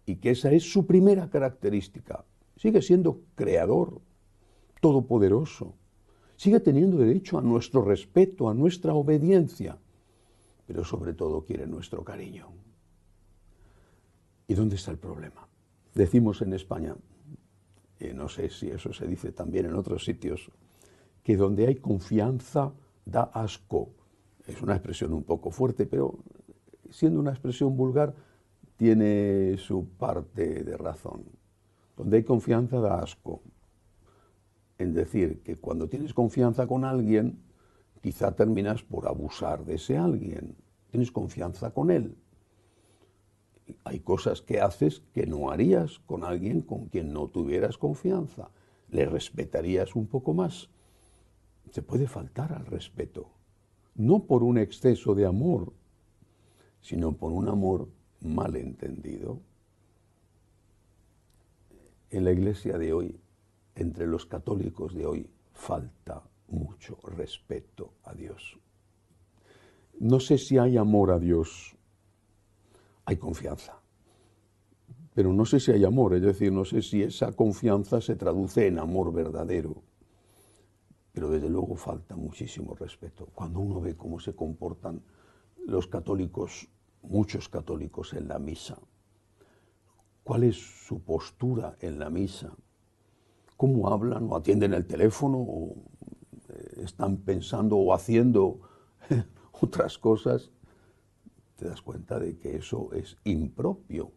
y que esa es su primera característica. Sigue siendo creador, todopoderoso, sigue teniendo derecho a nuestro respeto, a nuestra obediencia, pero sobre todo quiere nuestro cariño. ¿Y dónde está el problema? Decimos en España, no sé si eso se dice también en otros sitios, que donde hay confianza da asco. Es una expresión un poco fuerte, pero siendo una expresión vulgar, tiene su parte de razón. Donde hay confianza da asco. En decir que cuando tienes confianza con alguien, quizá terminas por abusar de ese alguien. Tienes confianza con él. Hay cosas que haces que no harías con alguien con quien no tuvieras confianza. Le respetarías un poco más. Se puede faltar al respeto. No por un exceso de amor, sino por un amor malentendido. En la iglesia de hoy, entre los católicos de hoy, falta mucho respeto a Dios. No sé si hay amor a Dios, hay confianza, pero no sé si hay amor, es decir, no sé si esa confianza se traduce en amor verdadero, pero desde luego falta muchísimo respeto. Cuando uno ve cómo se comportan los católicos, muchos católicos en la misa, cuál es su postura en la misa, cómo hablan o atienden el teléfono o están pensando o haciendo otras cosas, te das cuenta de que eso es impropio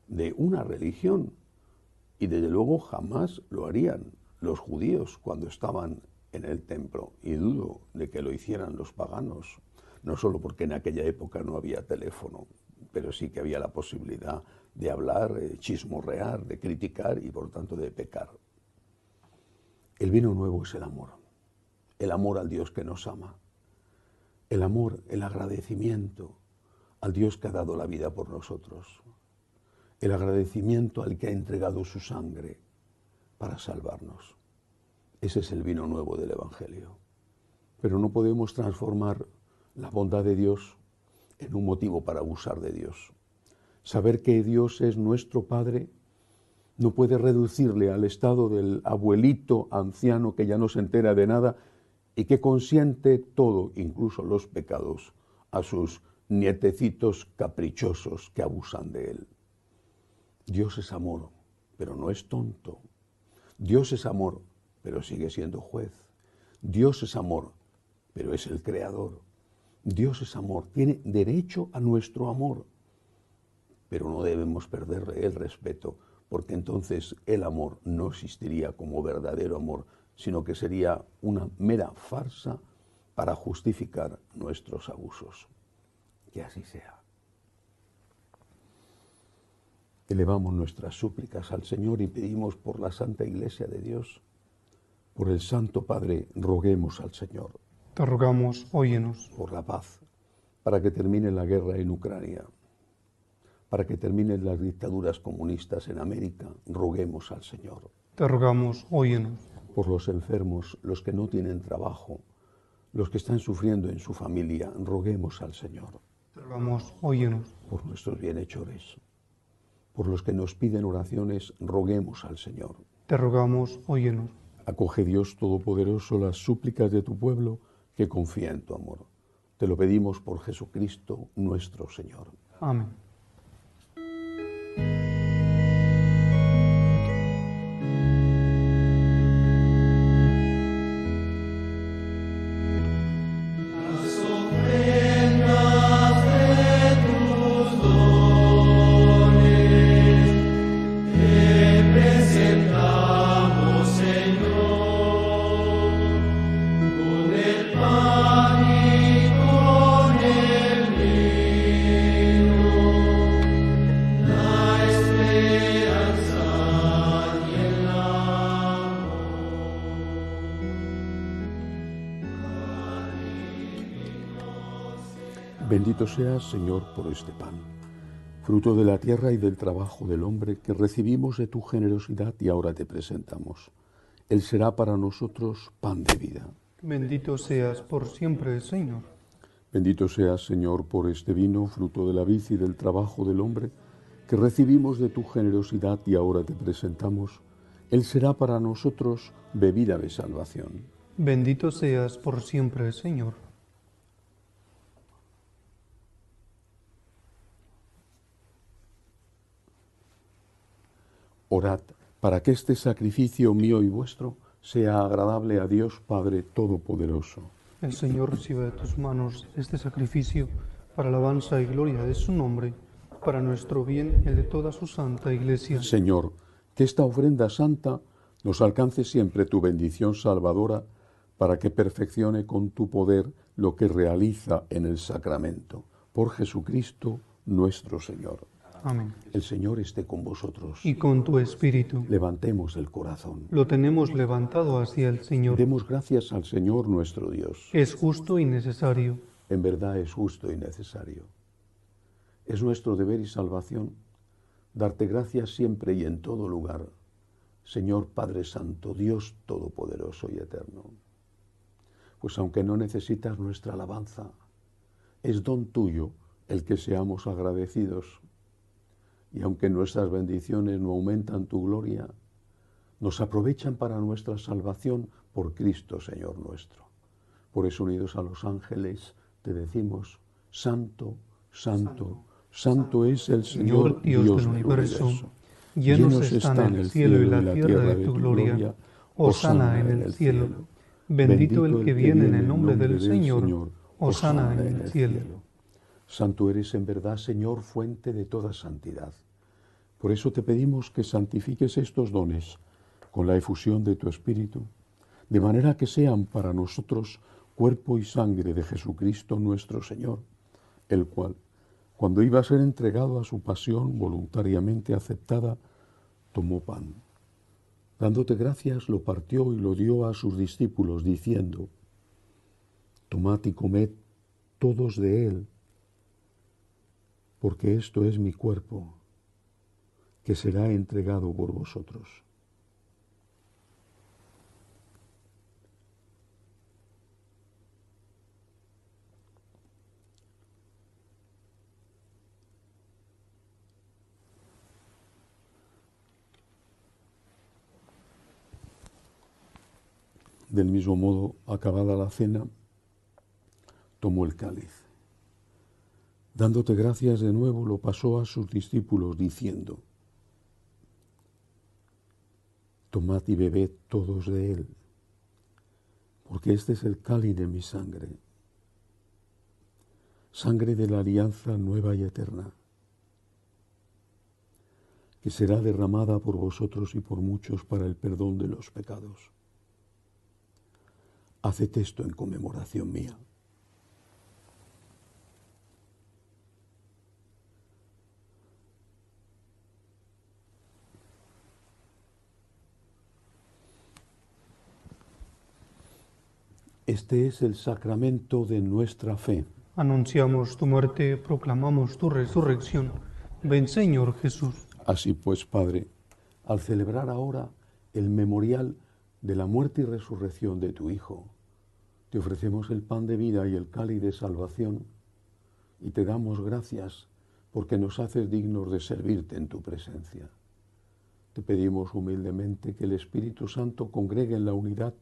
de una religión y desde luego jamás lo harían los judíos cuando estaban en el templo, y dudo de que lo hicieran los paganos, no solo porque en aquella época no había teléfono, pero sí que había la posibilidad de hablar, chismorrear, de criticar y por tanto de pecar. El vino nuevo es el amor al Dios que nos ama, el amor, el agradecimiento al Dios que ha dado la vida por nosotros, el agradecimiento al que ha entregado su sangre para salvarnos. Ese es el vino nuevo del Evangelio. Pero no podemos transformar la bondad de Dios en un motivo para abusar de Dios. Saber que Dios es nuestro Padre no puede reducirle al estado del abuelito anciano que ya no se entera de nada y que consiente todo, incluso los pecados, a sus nietecitos caprichosos que abusan de él. Dios es amor, pero no es tonto. Dios es amor, pero sigue siendo juez. Dios es amor, pero es el creador. Dios es amor, tiene derecho a nuestro amor, pero no debemos perderle el respeto, porque entonces el amor no existiría como verdadero amor, sino que sería una mera farsa para justificar nuestros abusos. Que así sea. elevamos nuestras súplicas al Señor y pedimos por la Santa Iglesia de Dios, por el Santo Padre, roguemos al Señor. Te rogamos, óyenos. Por la paz, para que termine la guerra en Ucrania, para que terminen las dictaduras comunistas en América, roguemos al Señor. Te rogamos, óyenos. Por los enfermos, los que no tienen trabajo, los que están sufriendo en su familia, roguemos al Señor. Te rogamos, óyenos. Por nuestros bienhechores, por los que nos piden oraciones, roguemos al Señor. Te rogamos, óyenos. Acoge, Dios Todopoderoso, las súplicas de tu pueblo que confía en tu amor. Te lo pedimos por Jesucristo nuestro Señor. Amén. Bendito seas, Señor, por este pan, fruto de la tierra y del trabajo del hombre que recibimos de tu generosidad y ahora te presentamos. Él será para nosotros pan de vida. Bendito seas por siempre, Señor. Bendito seas, Señor, por este vino, fruto de la vid y del trabajo del hombre que recibimos de tu generosidad y ahora te presentamos. Él será para nosotros bebida de salvación. Bendito seas por siempre, Señor. Orad para que este sacrificio mío y vuestro sea agradable a Dios Padre Todopoderoso. El Señor reciba de tus manos este sacrificio para alabanza y gloria de su nombre, para nuestro bien y el de toda su santa Iglesia. Señor, que esta ofrenda santa nos alcance siempre tu bendición salvadora, para que perfeccione con tu poder lo que realiza en el sacramento. Por Jesucristo nuestro Señor. Amén. El Señor esté con vosotros. Y con tu espíritu. Levantemos el corazón. Lo tenemos levantado hacia el Señor. Demos gracias al Señor nuestro Dios. Es justo y necesario. En verdad es justo y necesario. Es nuestro deber y salvación darte gracias siempre y en todo lugar, Señor Padre Santo, Dios Todopoderoso y Eterno. Pues aunque no necesitas nuestra alabanza, es don tuyo el que seamos agradecidos. Y aunque nuestras bendiciones no aumentan tu gloria, nos aprovechan para nuestra salvación por Cristo, Señor nuestro. Por eso, unidos a los ángeles, te decimos, Santo, Santo, Santo es el Señor, Dios del universo. Llenos están el cielo y la tierra de tu gloria. Hosana en el cielo. Bendito el que viene en el nombre del Señor. Hosana en el cielo. Santo eres en verdad, Señor, fuente de toda santidad. Por eso te pedimos que santifiques estos dones con la efusión de tu Espíritu, de manera que sean para nosotros cuerpo y sangre de Jesucristo nuestro Señor, el cual, cuando iba a ser entregado a su pasión voluntariamente aceptada, tomó pan. Dándote gracias, lo partió y lo dio a sus discípulos, diciendo, tomad y comed todos de él, porque esto es mi cuerpo, que será entregado por vosotros. Del mismo modo, acabada la cena, tomó el cáliz. Dándote gracias de nuevo, lo pasó a sus discípulos, diciendo, tomad y bebed todos de él, porque este es el cáliz de mi sangre, sangre de la alianza nueva y eterna, que será derramada por vosotros y por muchos para el perdón de los pecados. Haced esto en conmemoración mía. Este es el sacramento de nuestra fe. Anunciamos tu muerte, proclamamos tu resurrección. Ven, Señor Jesús. Así pues, Padre, al celebrar ahora el memorial de la muerte y resurrección de tu Hijo, te ofrecemos el pan de vida y el cáliz de salvación, y te damos gracias porque nos haces dignos de servirte en tu presencia. Te pedimos humildemente que el Espíritu Santo congregue en la unidad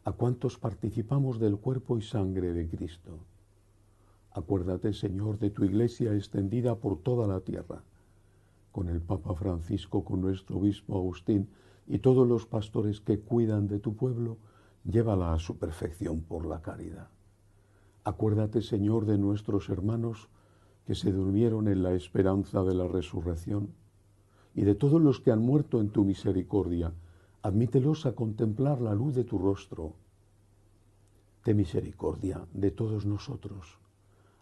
a cuantos participamos del cuerpo y sangre de Cristo. Acuérdate, Señor, de tu Iglesia extendida por toda la tierra, con el Papa Francisco, con nuestro obispo Agustín y todos los pastores que cuidan de tu pueblo, llévala a su perfección por la caridad. Acuérdate, Señor, de nuestros hermanos que se durmieron en la esperanza de la resurrección, y de todos los que han muerto en tu misericordia, admítelos a contemplar la luz de tu rostro. Ten misericordia de todos nosotros,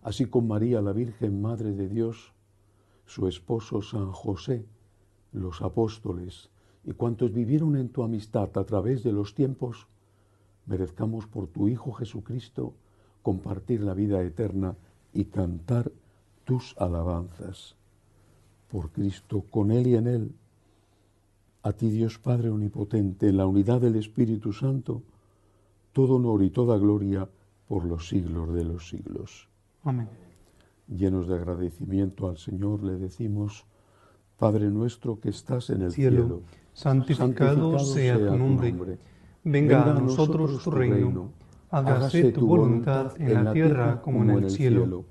así con María, la Virgen Madre de Dios, su esposo San José, los apóstoles y cuantos vivieron en tu amistad a través de los tiempos, merezcamos por tu Hijo Jesucristo compartir la vida eterna y cantar tus alabanzas. Por Cristo, con Él y en Él, a ti, Dios Padre Omnipotente, en la unidad del Espíritu Santo, todo honor y toda gloria por los siglos de los siglos. Amén. Llenos de agradecimiento al Señor, le decimos: Padre nuestro que estás en el cielo, santificado sea tu nombre. Venga a nosotros tu reino. Hágase tu voluntad en la tierra como en el cielo.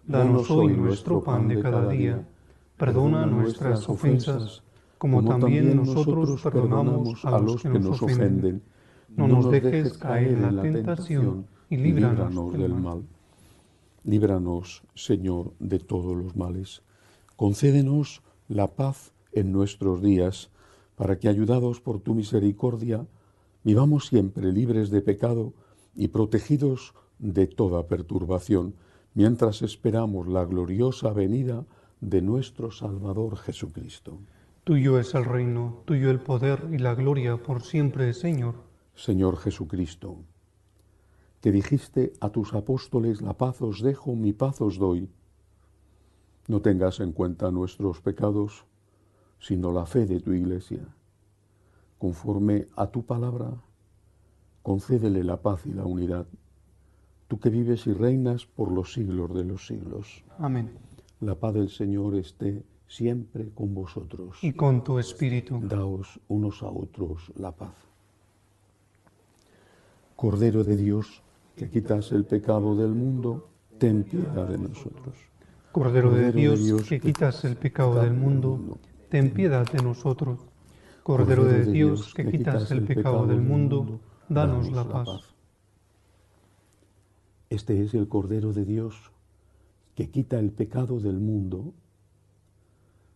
Danos hoy nuestro pan de cada día. Perdona nuestras ofensas, como también nosotros perdonamos a los que nos ofenden. No nos dejes caer en la tentación y líbranos del mal. Líbranos, Señor, de todos los males. Concédenos la paz en nuestros días, para que, ayudados por tu misericordia, vivamos siempre libres de pecado y protegidos de toda perturbación, mientras esperamos la gloriosa venida de nuestro Salvador Jesucristo. Tuyo es el reino, tuyo el poder y la gloria por siempre, Señor. Señor Jesucristo, que dijiste a tus apóstoles: la paz os dejo, mi paz os doy. No tengas en cuenta nuestros pecados, sino la fe de tu Iglesia. Conforme a tu palabra, concédele la paz y la unidad, tú que vives y reinas por los siglos de los siglos. Amén. La paz del Señor esté siempre con vosotros. Y con tu espíritu. Daos unos a otros la paz. Cordero de Dios, que quitas el pecado del mundo, ten piedad de nosotros. Cordero de Dios, que quitas el pecado del mundo, ten piedad de nosotros. Cordero de Dios, que quitas el pecado del mundo, danos la paz. Este es el Cordero de Dios, que quita el pecado del mundo.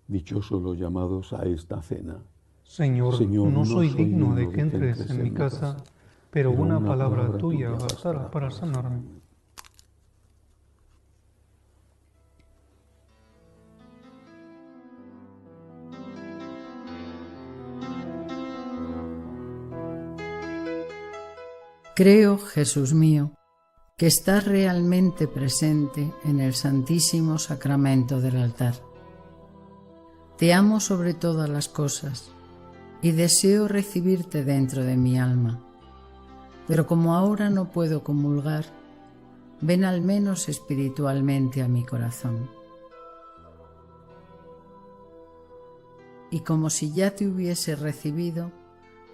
Dichosos los llamados a esta cena. Señor, no soy digno de que entres en mi casa, pero una palabra tuya bastará para sanarme. Creo, Jesús mío, que estás realmente presente en el Santísimo Sacramento del altar. Te amo sobre todas las cosas y deseo recibirte dentro de mi alma. Pero como ahora no puedo comulgar, ven al menos espiritualmente a mi corazón. Y como si ya te hubiese recibido,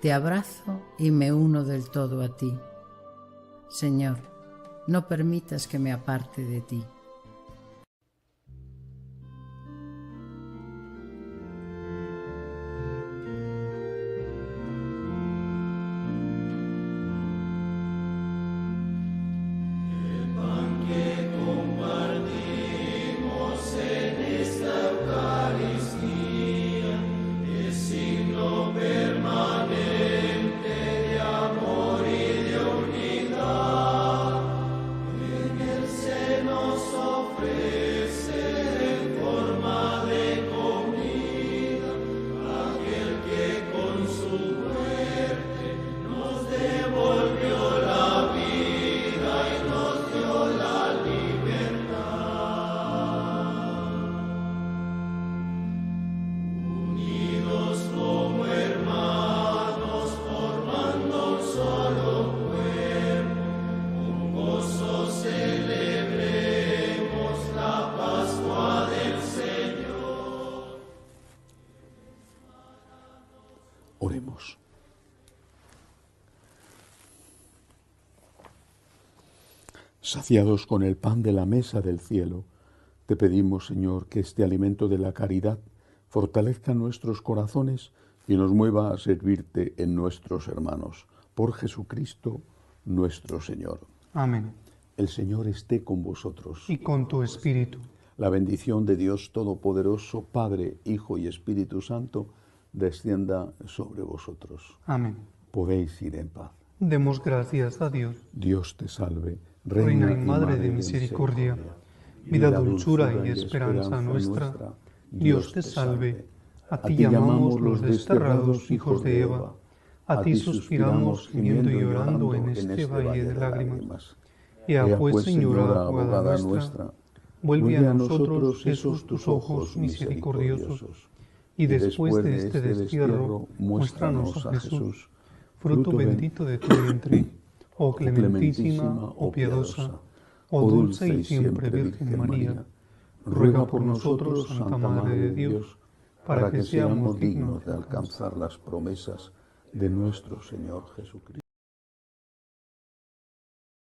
te abrazo y me uno del todo a ti. Señor, no permitas que me aparte de ti. No Saciados con el pan de la mesa del cielo, te pedimos, Señor, que este alimento de la caridad fortalezca nuestros corazones y nos mueva a servirte en nuestros hermanos. Por Jesucristo nuestro Señor. Amén. El Señor esté con vosotros. Y con tu espíritu. La bendición de Dios Todopoderoso, Padre, Hijo y Espíritu Santo, descienda sobre vosotros. Amén. Podéis ir en paz. Demos gracias a Dios. Dios te salve, Reina y Madre de misericordia, vida, dulzura y esperanza nuestra, Dios te salve. A ti llamamos los desterrados hijos de Eva, a ti suspiramos gimiendo y llorando en este valle de lágrimas. Ea pues, Señora, abogada nuestra, vuelve a nosotros esos tus ojos misericordiosos, y después de este destierro, muéstranos a Jesús, fruto bendito de tu vientre, oh clementísima, oh piadosa, oh dulce y siempre Virgen María, ruega por nosotros, Santa Madre de Dios, para que seamos dignos de alcanzar las promesas de nuestro Señor Jesucristo.